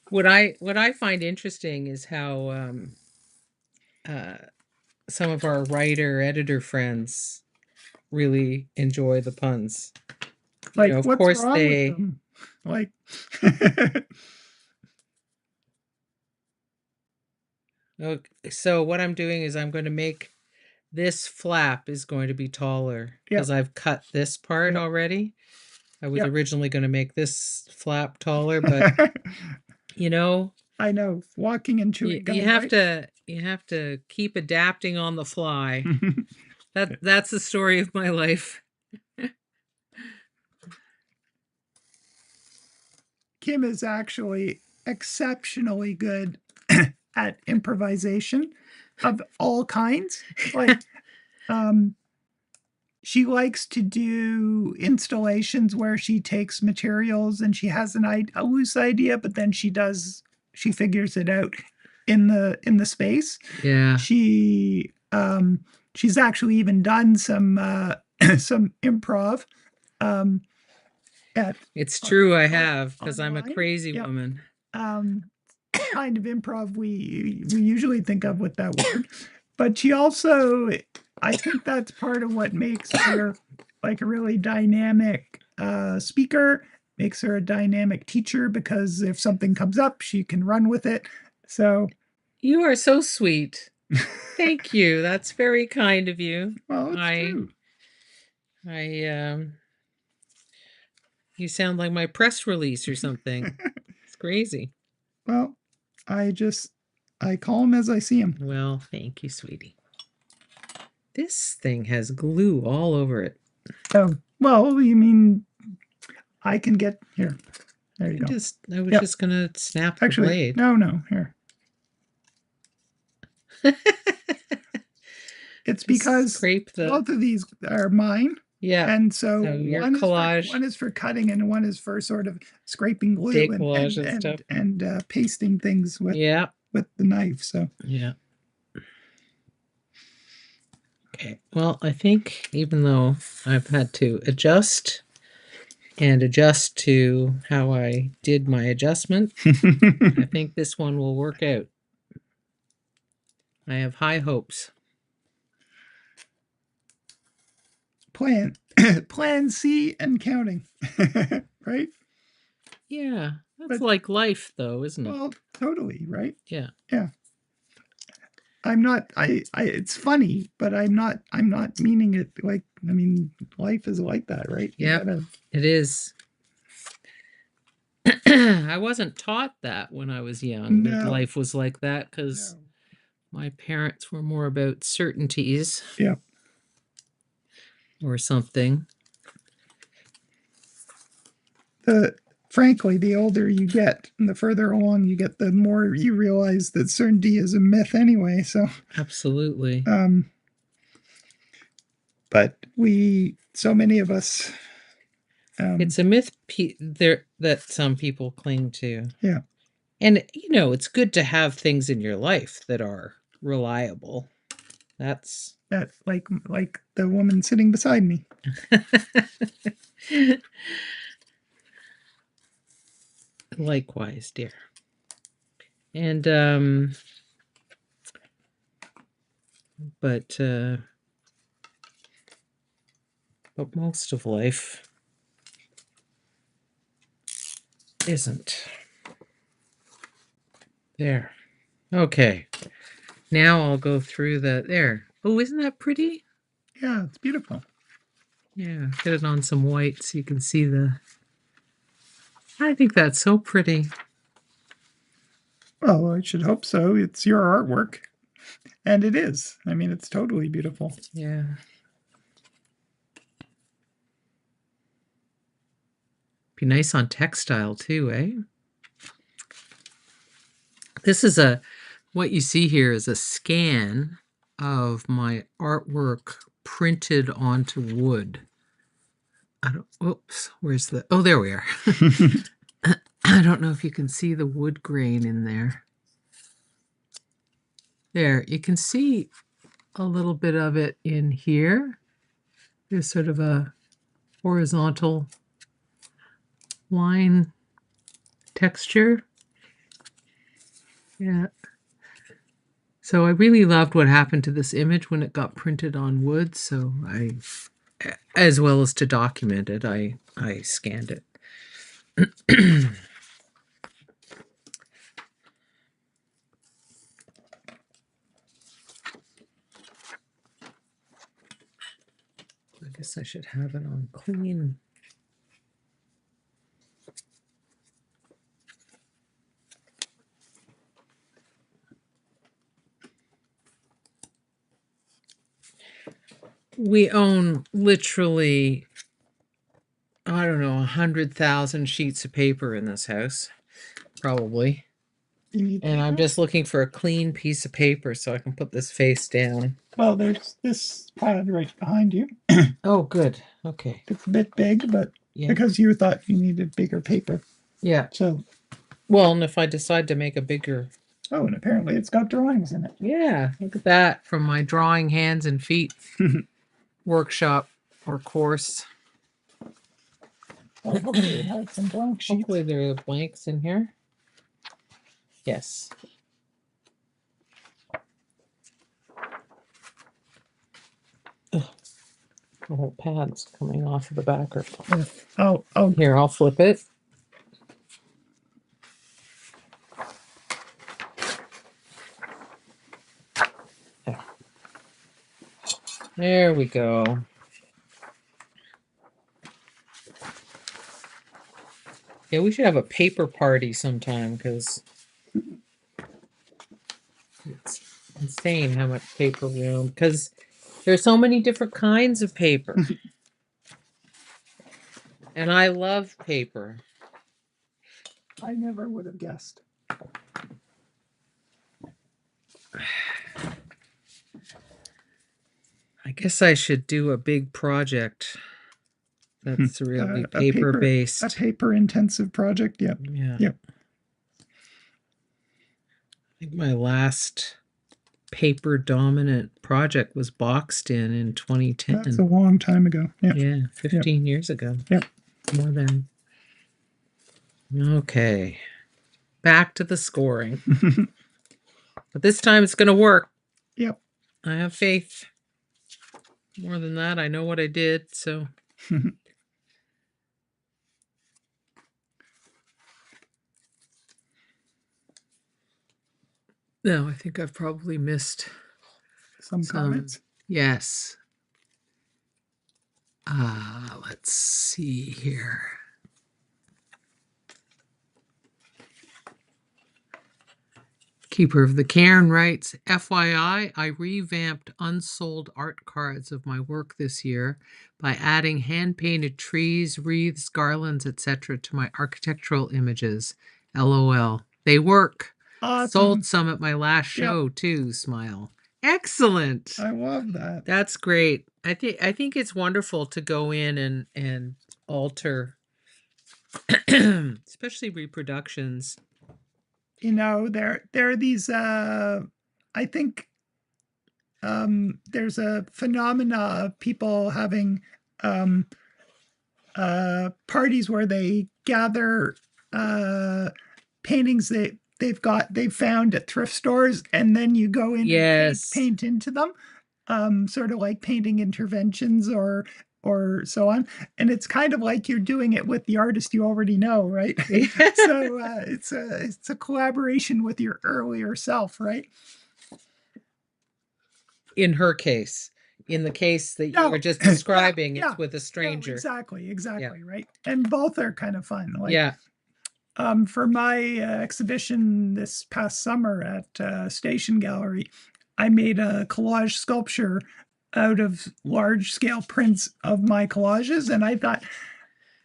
What I find interesting is how some of our writer editor friends really enjoy the puns. You know, Like, of what's course wrong with they. them? Like, Okay, so what I'm doing is I'm going to make this flap is going to be taller yep, because I've cut this part yep, already. I was yep. originally going to make this flap taller, but you know, I know, walking and you, chewing you gum, have right? to you have to keep adapting on the fly. That's the story of my life. Kim is actually exceptionally good at improvisation of all kinds. Like, um, she likes to do installations where she takes materials and she has a loose idea, but then she figures it out in the space. Yeah. She's actually even done some some improv um, at It's true I on, have because I'm a online. crazy Yep. woman. Um, kind of improv we usually think of with that word. But she also, I think that's part of what makes her like a really dynamic speaker, makes her a dynamic teacher because if something comes up, she can run with it. So, You are so sweet. Thank you. That's very kind of you. well, it's I true. I you sound like my press release or something. It's crazy. Well, I call them as I see them. Well, thank you, sweetie. This thing has glue all over it. Oh, well, you mean I can get here. There you go. I was Yep. just gonna snap the Actually, blade. no, here. It's because Scrape the. both of these are mine. Yeah. And so Your collage. one is for cutting and one is for sort of scraping glue Decollage and stuff. pasting things with Yeah. with the knife. So Yeah. Okay. Well, I think even though I've had to adjust to how I did my adjustment, I think this one will work out. I have high hopes. plan plan C and counting. Right? Yeah. That's like life though, isn't it? Well, totally, right? Yeah. Yeah. I'm not it's funny, but I'm not meaning it like I mean life is like that, right? Yeah. It is. I wasn't taught that when I was young, that life was like that because my parents were more about certainties. Yeah. Or something. Frankly, the older you get and the further along you get, the more you realize that certainty is a myth anyway. So absolutely. But so many of us. It's a myth there that some people cling to. Yeah. And it's good to have things in your life that are reliable. That's like the woman sitting beside me. Likewise, dear. And but most of life isn't. There. Okay. Now I'll go through there. Oh, isn't that pretty? Yeah, it's beautiful. Yeah, get it on some white so you can see I think that's so pretty. Well, I should hope so. It's your artwork. And it is. I mean, it's totally beautiful. Yeah. Be nice on textile too, eh? This is what you see here is a scan of my artwork printed onto wood. Oops, where's oh, there we are. I don't know if you can see the wood grain in there. There, you can see a little bit of it in here. There's sort of a horizontal line texture. Yeah. So I really loved what happened to this image when it got printed on wood. So as well as to document it, I scanned it. I guess I should have it on clean. We own literally, I don't know, 100,000 sheets of paper in this house, probably. And I'm just looking for a clean piece of paper so I can put this face down. Well, there's this pad right behind you. Oh, good. Okay. It's a bit big, but because you thought you needed bigger paper. Yeah. So, well, and if I decide to make a bigger. Oh, and apparently it's got drawings in it. Yeah, look at that from my drawing hands and feet workshop or course. Hopefully it has some blank sheets. Hopefully there are blanks in here. Yes. Ugh. The whole pad's coming off of the backer. Oh, here, I'll flip it. There we go. Yeah, we should have a paper party sometime because it's insane how much paper we own. Because there's so many different kinds of paper. And I love paper. I never would have guessed. I guess I should do a big project that's really paper-based. A paper-intensive project, yep. Yeah. Yep. I think my last paper-dominant project was boxed in 2010. That's a long time ago. Yep. Yeah, 15 years ago. Yep. More than. Okay. Back to the scoring. But this time it's going to work. Yep. I have faith. More than that, I know what I did, so. No, I think I've probably missed some comments. Yes. Let's see here. Keeper of the Cairn writes, FYI, I revamped unsold art cards of my work this year by adding hand-painted trees, wreaths, garlands, etc. to my architectural images. LOL. They work. Awesome. Sold some at my last show, too, smile. Excellent. I love that. That's great. I think it's wonderful to go in and alter, especially reproductions. You know, there are these I think there's a phenomena of people having parties where they gather paintings they've found at thrift stores, and then you go in and Yes. paint into them, sort of like painting interventions or so on. And it's kind of like you're doing it with the artist you already know, right? So it's a collaboration with your earlier self, right? In her case. In the case that you No, were just describing, yeah, it's with a no, stranger. exactly, right. And both are kind of fun. Like, Yeah. for my exhibition this past summer at Station Gallery, I made a collage sculpture out of large scale prints of my collages. And I thought,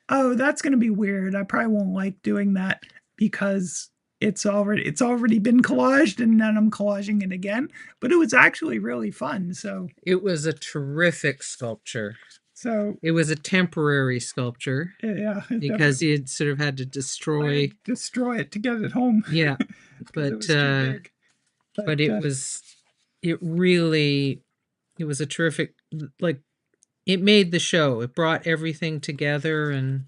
oh, that's going to be weird. I probably won't like doing that because it's already been collaged and then I'm collaging it again. But it was actually really fun. So It was a terrific sculpture. so It was a temporary sculpture yeah, because definitely. he had sort of had to destroy. Destroy it to get it home. Yeah, Because it but was too big. but But it really, it was a terrific, like, it made the show. It brought everything together and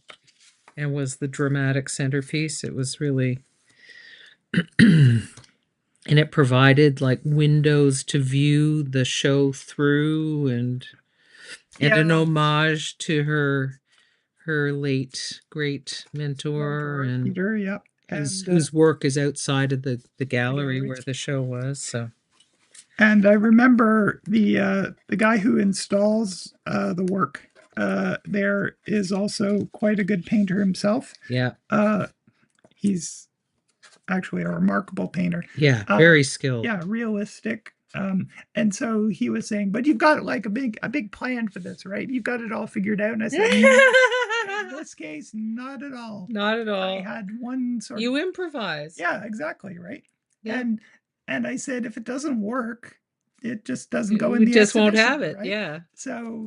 was the dramatic centerpiece. It was really and it provided like windows to view the show through and an yeah, homage to her late great mentor and Peter, yep. whose work is outside of the gallery gallery. where the show was. So And I remember the guy who installs the work there is also quite a good painter himself. yeah, He's actually a remarkable painter. yeah, very skilled. Yeah, realistic. And so he was saying, but you've got like a big plan for this, right? You've got it all figured out. And I said, in this case, not at all. Not at all. I had one sort You of improvise. yeah, exactly, right. Yeah. And I said, if it doesn't work, it just doesn't go in We the just won't exhibition, have it. right? Yeah. So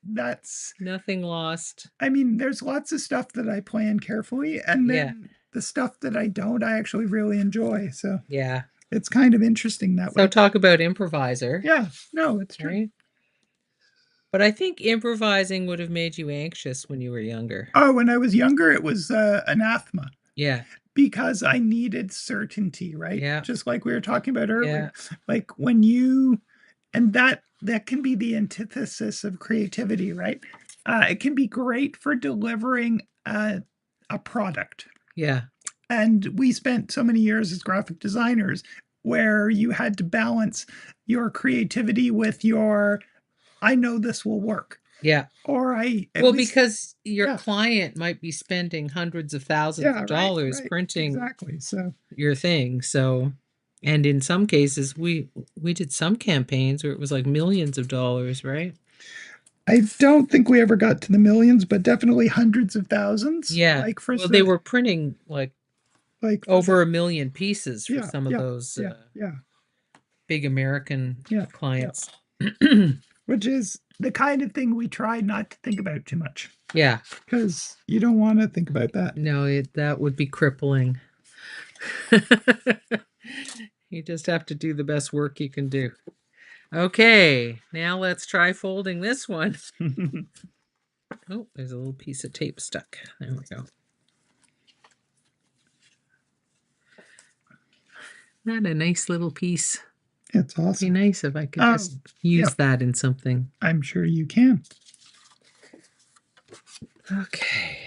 that's Nothing lost. I mean, there's lots of stuff that I plan carefully, and Yeah. then the stuff that I don't, I actually really enjoy. So Yeah. it's kind of interesting that So way. talk about improviser. Yeah, no, it's true. Right? But I think improvising would have made you anxious when you were younger. Oh, when I was younger, it was anathema Yeah. because I needed certainty, right? Yeah. Just like we were talking about Yeah. earlier. Like when you, and that can be the antithesis of creativity, right? It can be great for delivering a product. Yeah. And we spent so many years as graphic designers where you had to balance your creativity with your, I know this will work. Yeah. Or well, because your yeah. client might be spending hundreds of thousands of dollars printing exactly. So your thing. So, and in some cases, we did some campaigns where it was like millions of dollars, right? I don't think we ever got to the millions, but definitely hundreds of thousands. Yeah. Like for well, they were printing like over 1 million pieces for some of those big American clients. Which is the kind of thing we try not to think about too much. Yeah. Because you don't want to think about that. No, that would be crippling. You just have to do the best work you can do. Okay, now let's try folding this one. Oh, there's a little piece of tape stuck. There we go. Not a nice little piece. It's awesome. It'd be nice if I could just use that in something. I'm sure you can. Okay.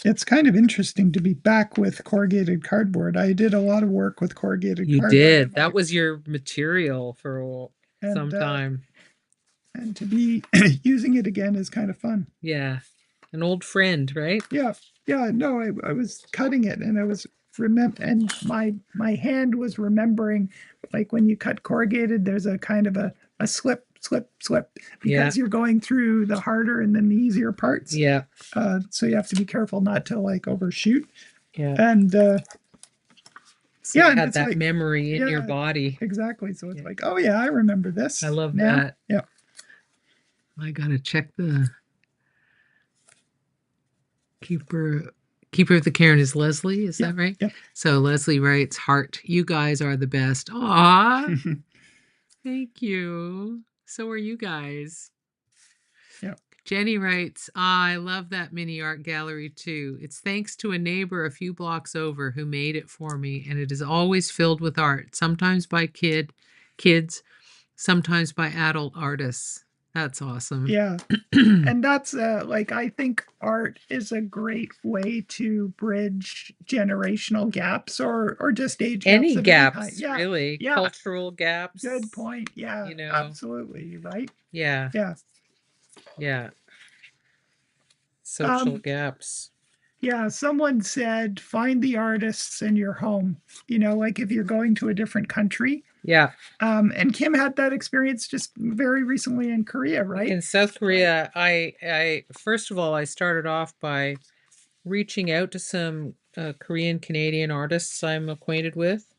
It's kind of interesting to be back with corrugated cardboard. I did a lot of work with corrugated cardboard. You did. That was your material for some time. And to be using it again is kind of fun. Yeah. An old friend, right? Yeah. Yeah. No, I was cutting it and I was and my hand was remembering, like when you cut corrugated, there's a kind of a slip because you're going through the harder and then the easier parts. Yeah. So you have to be careful not to like overshoot. Yeah. And so you had that like, memory in your body. Exactly. So it's like, oh yeah, I remember this. I love that. Yeah. I gotta check the Keeper of the Cairn is Leslie, is that right? Yeah. So Leslie writes, "Heart, you guys are the best." Aw. Thank you. So are you guys. Yeah. Jenny writes, I love that mini art gallery too. It's thanks to a neighbor a few blocks over who made it for me, and it is always filled with art, sometimes by kids, sometimes by adult artists. That's awesome. Yeah. And that's like, I think art is a great way to bridge generational gaps or just age gaps Any of any kind. gaps, Yeah. really, Yeah. cultural gaps. Good point. Yeah. You know, Absolutely. Right. yeah, Yeah. yeah, social Um, gaps. yeah. Someone said, find the artists in your home. You know, like if you're going to a different country. Yeah. And Kim had that experience just very recently in Korea, right? In South Korea, I first of all, I started off by reaching out to some Korean Canadian artists I'm acquainted with,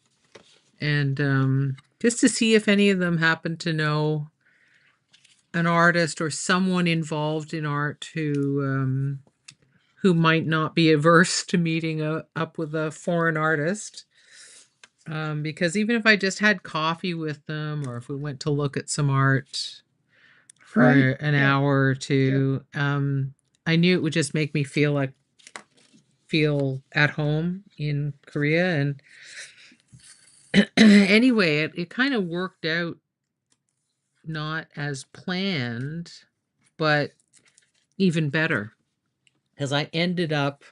and just to see if any of them happen to know an artist or someone involved in art who might not be averse to meeting up with a foreign artist. Because even if I just had coffee with them, or if we went to look at some art for Right. an Yeah. hour or two, I knew it would just make me feel at home in Korea. And anyway, it kind of worked out not as planned, but even better. Because I ended up,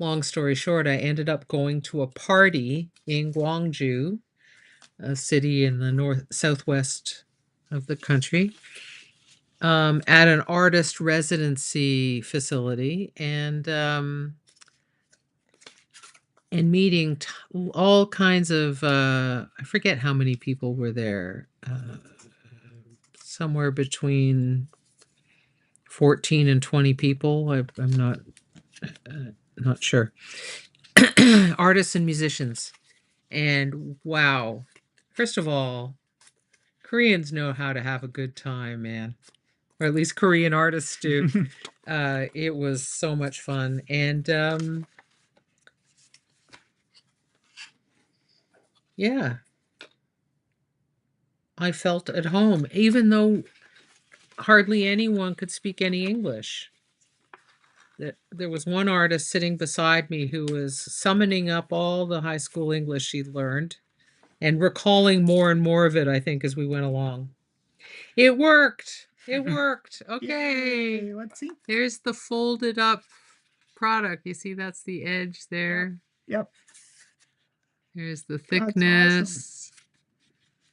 long story short, I ended up going to a party in Gwangju, a city in the southwest of the country, at an artist residency facility, and meeting all kinds of I forget how many people were there, somewhere between 14 and 20 people. I'm not sure. Artists and musicians. And wow, first of all, Koreans know how to have a good time, man, or at least Korean artists do. It was so much fun. And yeah, I felt at home, even though hardly anyone could speak any English. There was one artist sitting beside me who was summoning up all the high school English she'd learned and recalling more and more of it, I think, as we went along. It worked. It worked. Okay. Yay, let's see. There's the folded up product. You see, that's the edge there. Yep. There's the That's thickness.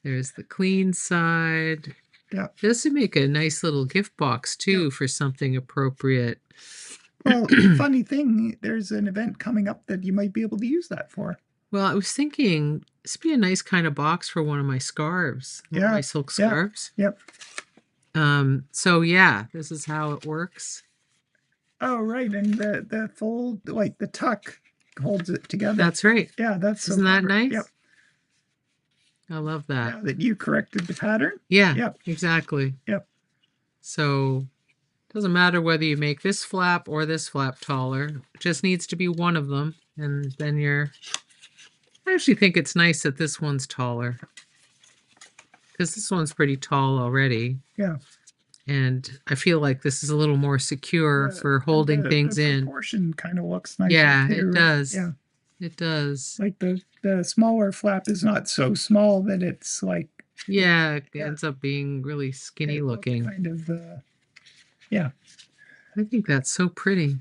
There's the clean side. Yeah. This would make a nice little gift box too for something appropriate. Well, funny thing, there's an event coming up that you might be able to use that for. Well, I was thinking this would be a nice kind of box for one of my scarves, one of my silk scarves. Yep. So yeah, this is how it works. Oh, right, and the fold, like the tuck, holds it together. That's right. Yeah, that's Isn't that nice? Yep. I love that. Yeah, that you corrected the pattern. Yeah. Yep. Exactly. Yep. So it doesn't matter whether you make this flap or this flap taller. It just needs to be one of them, and then I actually think it's nice that this one's taller, because this one's pretty tall already. Yeah. And I feel like this is a little more secure for holding things the in. proportion kind of looks nice. Yeah, too. it does. Yeah. It does. Like the smaller flap is not so small that it's like. Yeah, it ends up being really skinny looking. Kind of. Yeah. I think that's so pretty.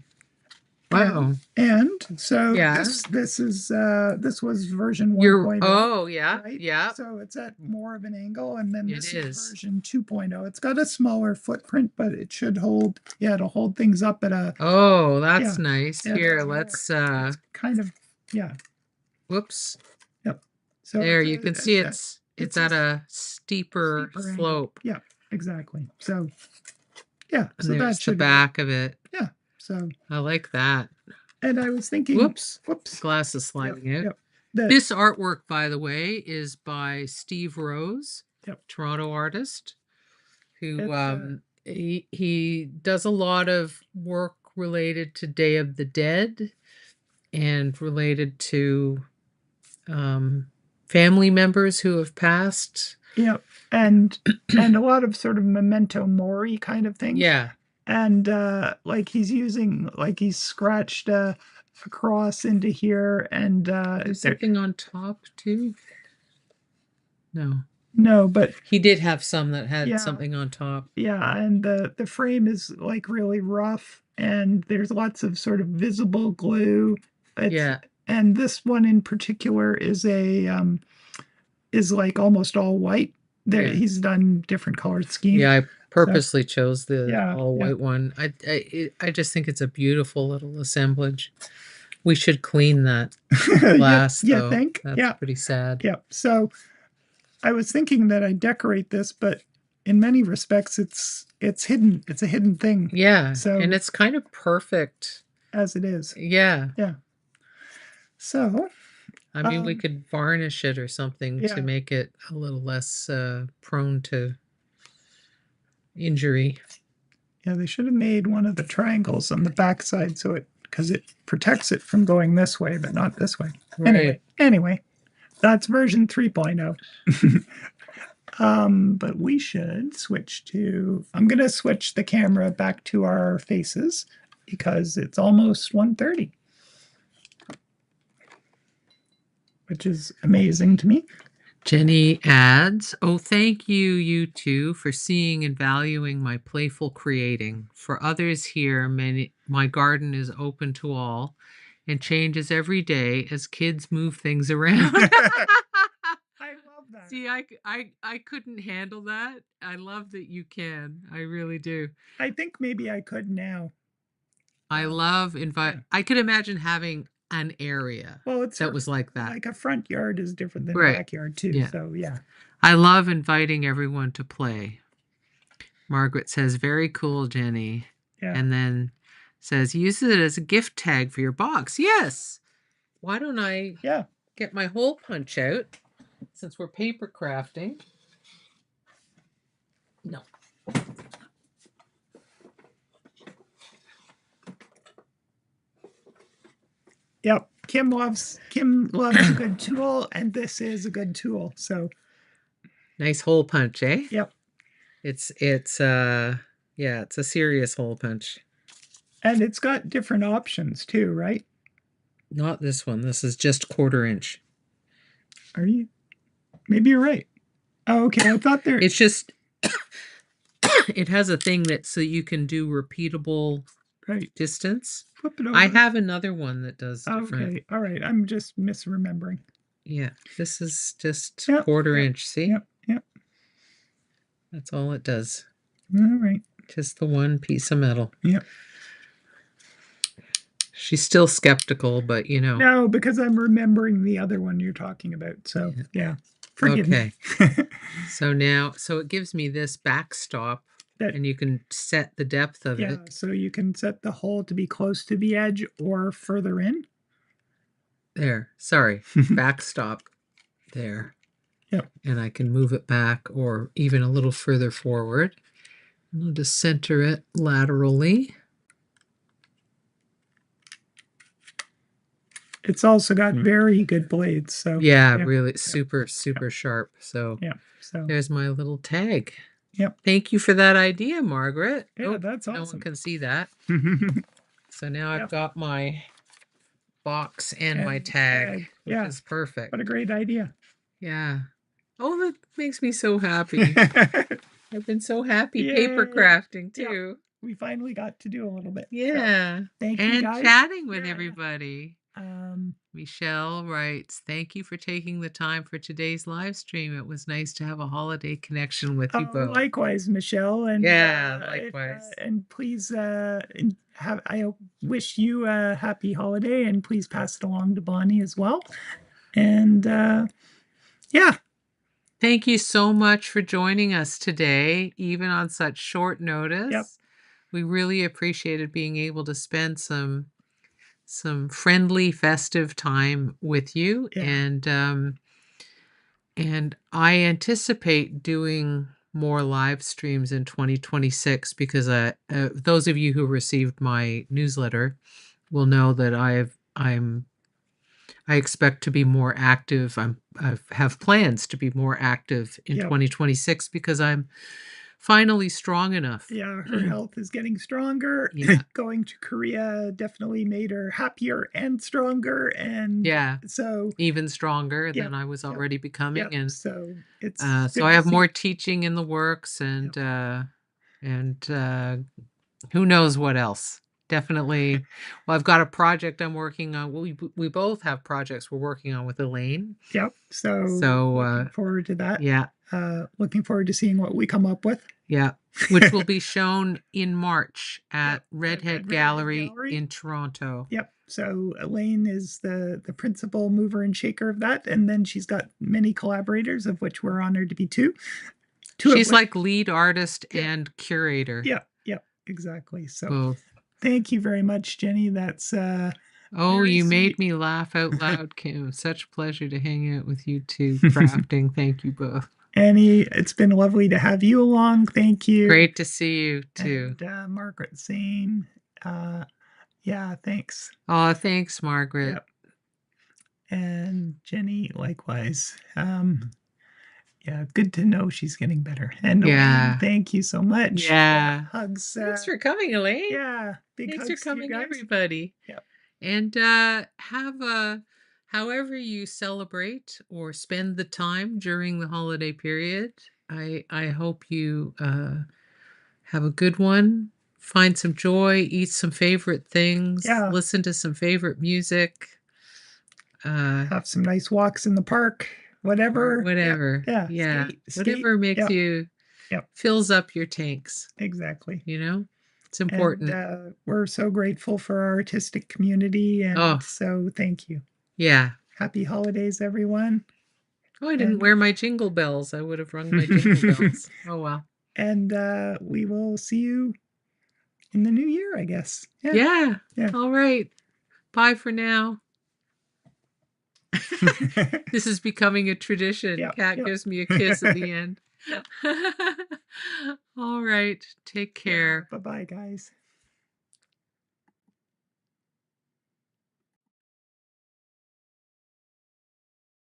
Wow. And so Yeah. this was version 1.0. Oh, yeah. Right? Yeah. So it's at more of an angle, and then this It is is. version 2.0. It's got a smaller footprint, but it should hold. Yeah, it'll hold things up at a. Oh, that's nice. Yeah, Here, that's let's kind of. Yeah. whoops. Yep. So There you can see it's at a steeper slope. Yeah, exactly. So yeah, And so there's that the back of it. Yeah. So I like that. and I was thinking, Whoops. whoops, Glass is sliding out. Yep. This artwork, by the way, is by Steve Rose, Toronto artist, who he does a lot of work related to Day of the Dead and related to family members who have passed. Yeah, and a lot of sort of memento mori kind of things. Yeah. and like he's scratched a cross into here, and There's something on top too. No, no, but he did have some that had yeah, something on top. yeah, and the frame is like really rough, and there's lots of sort of visible glue. It's Yeah, and this one in particular is like almost all white. There, yeah, he's done different colored scheme. yeah. I So purposely chose the yeah, all yeah, white one. I just think it's a beautiful little assemblage. We should clean that yeah, glass yeah. though. Think, That's yeah, pretty sad. yeah. So I was thinking that I'd decorate this, but in many respects, it's hidden. It's a hidden thing. Yeah, and So it's kind of perfect. as it is, Yeah. yeah. So I mean, we um, could varnish it or something to yeah, make it a little less prone to injury. yeah. They should have made one of the triangles on the backside so it because it protects it from going this way, but not this way. Right. Anyway, that's version 3.0. But we should switch to, I'm going to switch the camera back to our faces because it's almost 1:30, which is amazing to me. Jenny adds, "Oh, thank you, you two, for seeing and valuing my playful creating. For others here, my garden is open to all and changes every day as kids move things around." I love that. See, I couldn't handle that. I love that you can. I really do. I think maybe I could now. I love invite. Yeah. I could imagine having an area Well, it's that was like that. like a front yard is different than a Right. backyard too. Yeah. So yeah. I love inviting everyone to play. Margaret says, "Very cool, Jenny." Yeah. And then says, "Use it as a gift tag for your box." Yes. Why don't I Yeah. get my hole punch out since we're paper crafting? No. Yep. Kim loves a good tool, and this is a good tool. So Nice hole punch, eh? yep. It's yeah, it's a serious hole punch. And it's got different options too, right? Not this one. This is just 1/4 inch. Are you? Maybe you're right. Oh, okay. I thought there. It's just it has a thing that so you can do repeatable Right. distance. Flip it over. I have another one that does different. Okay. All right. I'm just misremembering. Yeah, this is just Yep, 1/4 yep, inch. See? Yep. Yep. That's all it does. All right. Just the one piece of metal. Yep. She's still skeptical, but you know. No, because I'm remembering the other one you're talking about. So yeah. Forgive me. So now, so it gives me this backstop, That- and you can set the depth of Yeah. it. So you can set the hole to be close to the edge or further in. There. Sorry. Backstop. There. Yep. And I can move it back or even a little further forward. And I'll just center it laterally. It's also got very good blades. So Yeah, really super sharp. So yeah. So there's my little tag. Yep. Thank you for that idea, Margaret. Yeah, that's No one awesome. can see that. So now I've got my box and my tag, which is perfect. What a great idea. Yeah. Oh, that makes me so happy. I've been so happy paper crafting too. We finally got to do a little bit. Yeah. So, thank you, And guys. chatting with everybody. Um, Michelle writes, "Thank you for taking the time for today's live stream. It was nice to have a holiday connection with you both." Likewise, Michelle. And yeah, likewise. And please I wish you a happy holiday, and please pass it along to Bonnie as well. And yeah. Thank you so much for joining us today, even on such short notice. Yep. We really appreciated being able to spend some friendly, festive time with you. Yeah. And I anticipate doing more live streams in 2026 because those of you who received my newsletter will know that I expect to be more active. I have plans to be more active in 2026 because I'm finally strong enough. Yeah, her health is getting stronger. Yeah. Going to Korea definitely made her happier and stronger, and Yeah. so Even stronger yep, than I was yep, already becoming, yep. and So it's so good I to have see. more teaching in the works, and who knows what else. Definitely. Well, I've got a project I'm working on. We both have projects we're working on with Elaine. Yep. So So looking forward to that. yeah, Looking forward to seeing what we come up with. yeah, which will be shown in March Yep, at at Redhead Redhead Gallery Gallery. in Toronto. Yep. So Elaine is the principal mover and shaker of that, and then she's got many collaborators, of which we're honored to be two. She's like lead artist Yep. and curator. Yep. Yep. Exactly. So Both. thank you very much, Jenny. That's Oh, very you made sweet. me laugh out loud, Kim. Such a pleasure to hang out with you two crafting. Thank you both. Annie, it's been lovely to have you along. Thank you. Great to see you too. And Margaret Zane. Yeah, thanks. Oh, thanks, Margaret. Yep. And Jenny, likewise. Yeah, good to know she's getting better. And Yeah. Elaine, thank you so much. Yeah. Hugs. Thanks for coming, Elaine. Yeah, big Thanks hugs for coming, to you guys. everybody. Yep. And have a however you celebrate or spend the time during the holiday period. I hope you have a good one. Find some joy, eat some favorite things, Yeah. listen to some favorite music. Have some nice walks in the park, whatever. Whatever. Yeah. Yeah. Skate. Whatever makes you fills up your tanks. Exactly. You know? It's important. And we're so grateful for our artistic community, and so thank you. Yeah. Happy holidays, everyone. Oh, I didn't wear my jingle bells. I would have rung my jingle bells. Oh, well. And we will see you in the new year, I guess. Yeah. All right. Bye for now. This is becoming a tradition. Kat gives me a kiss at the end. All right. Take care. Bye-bye, guys.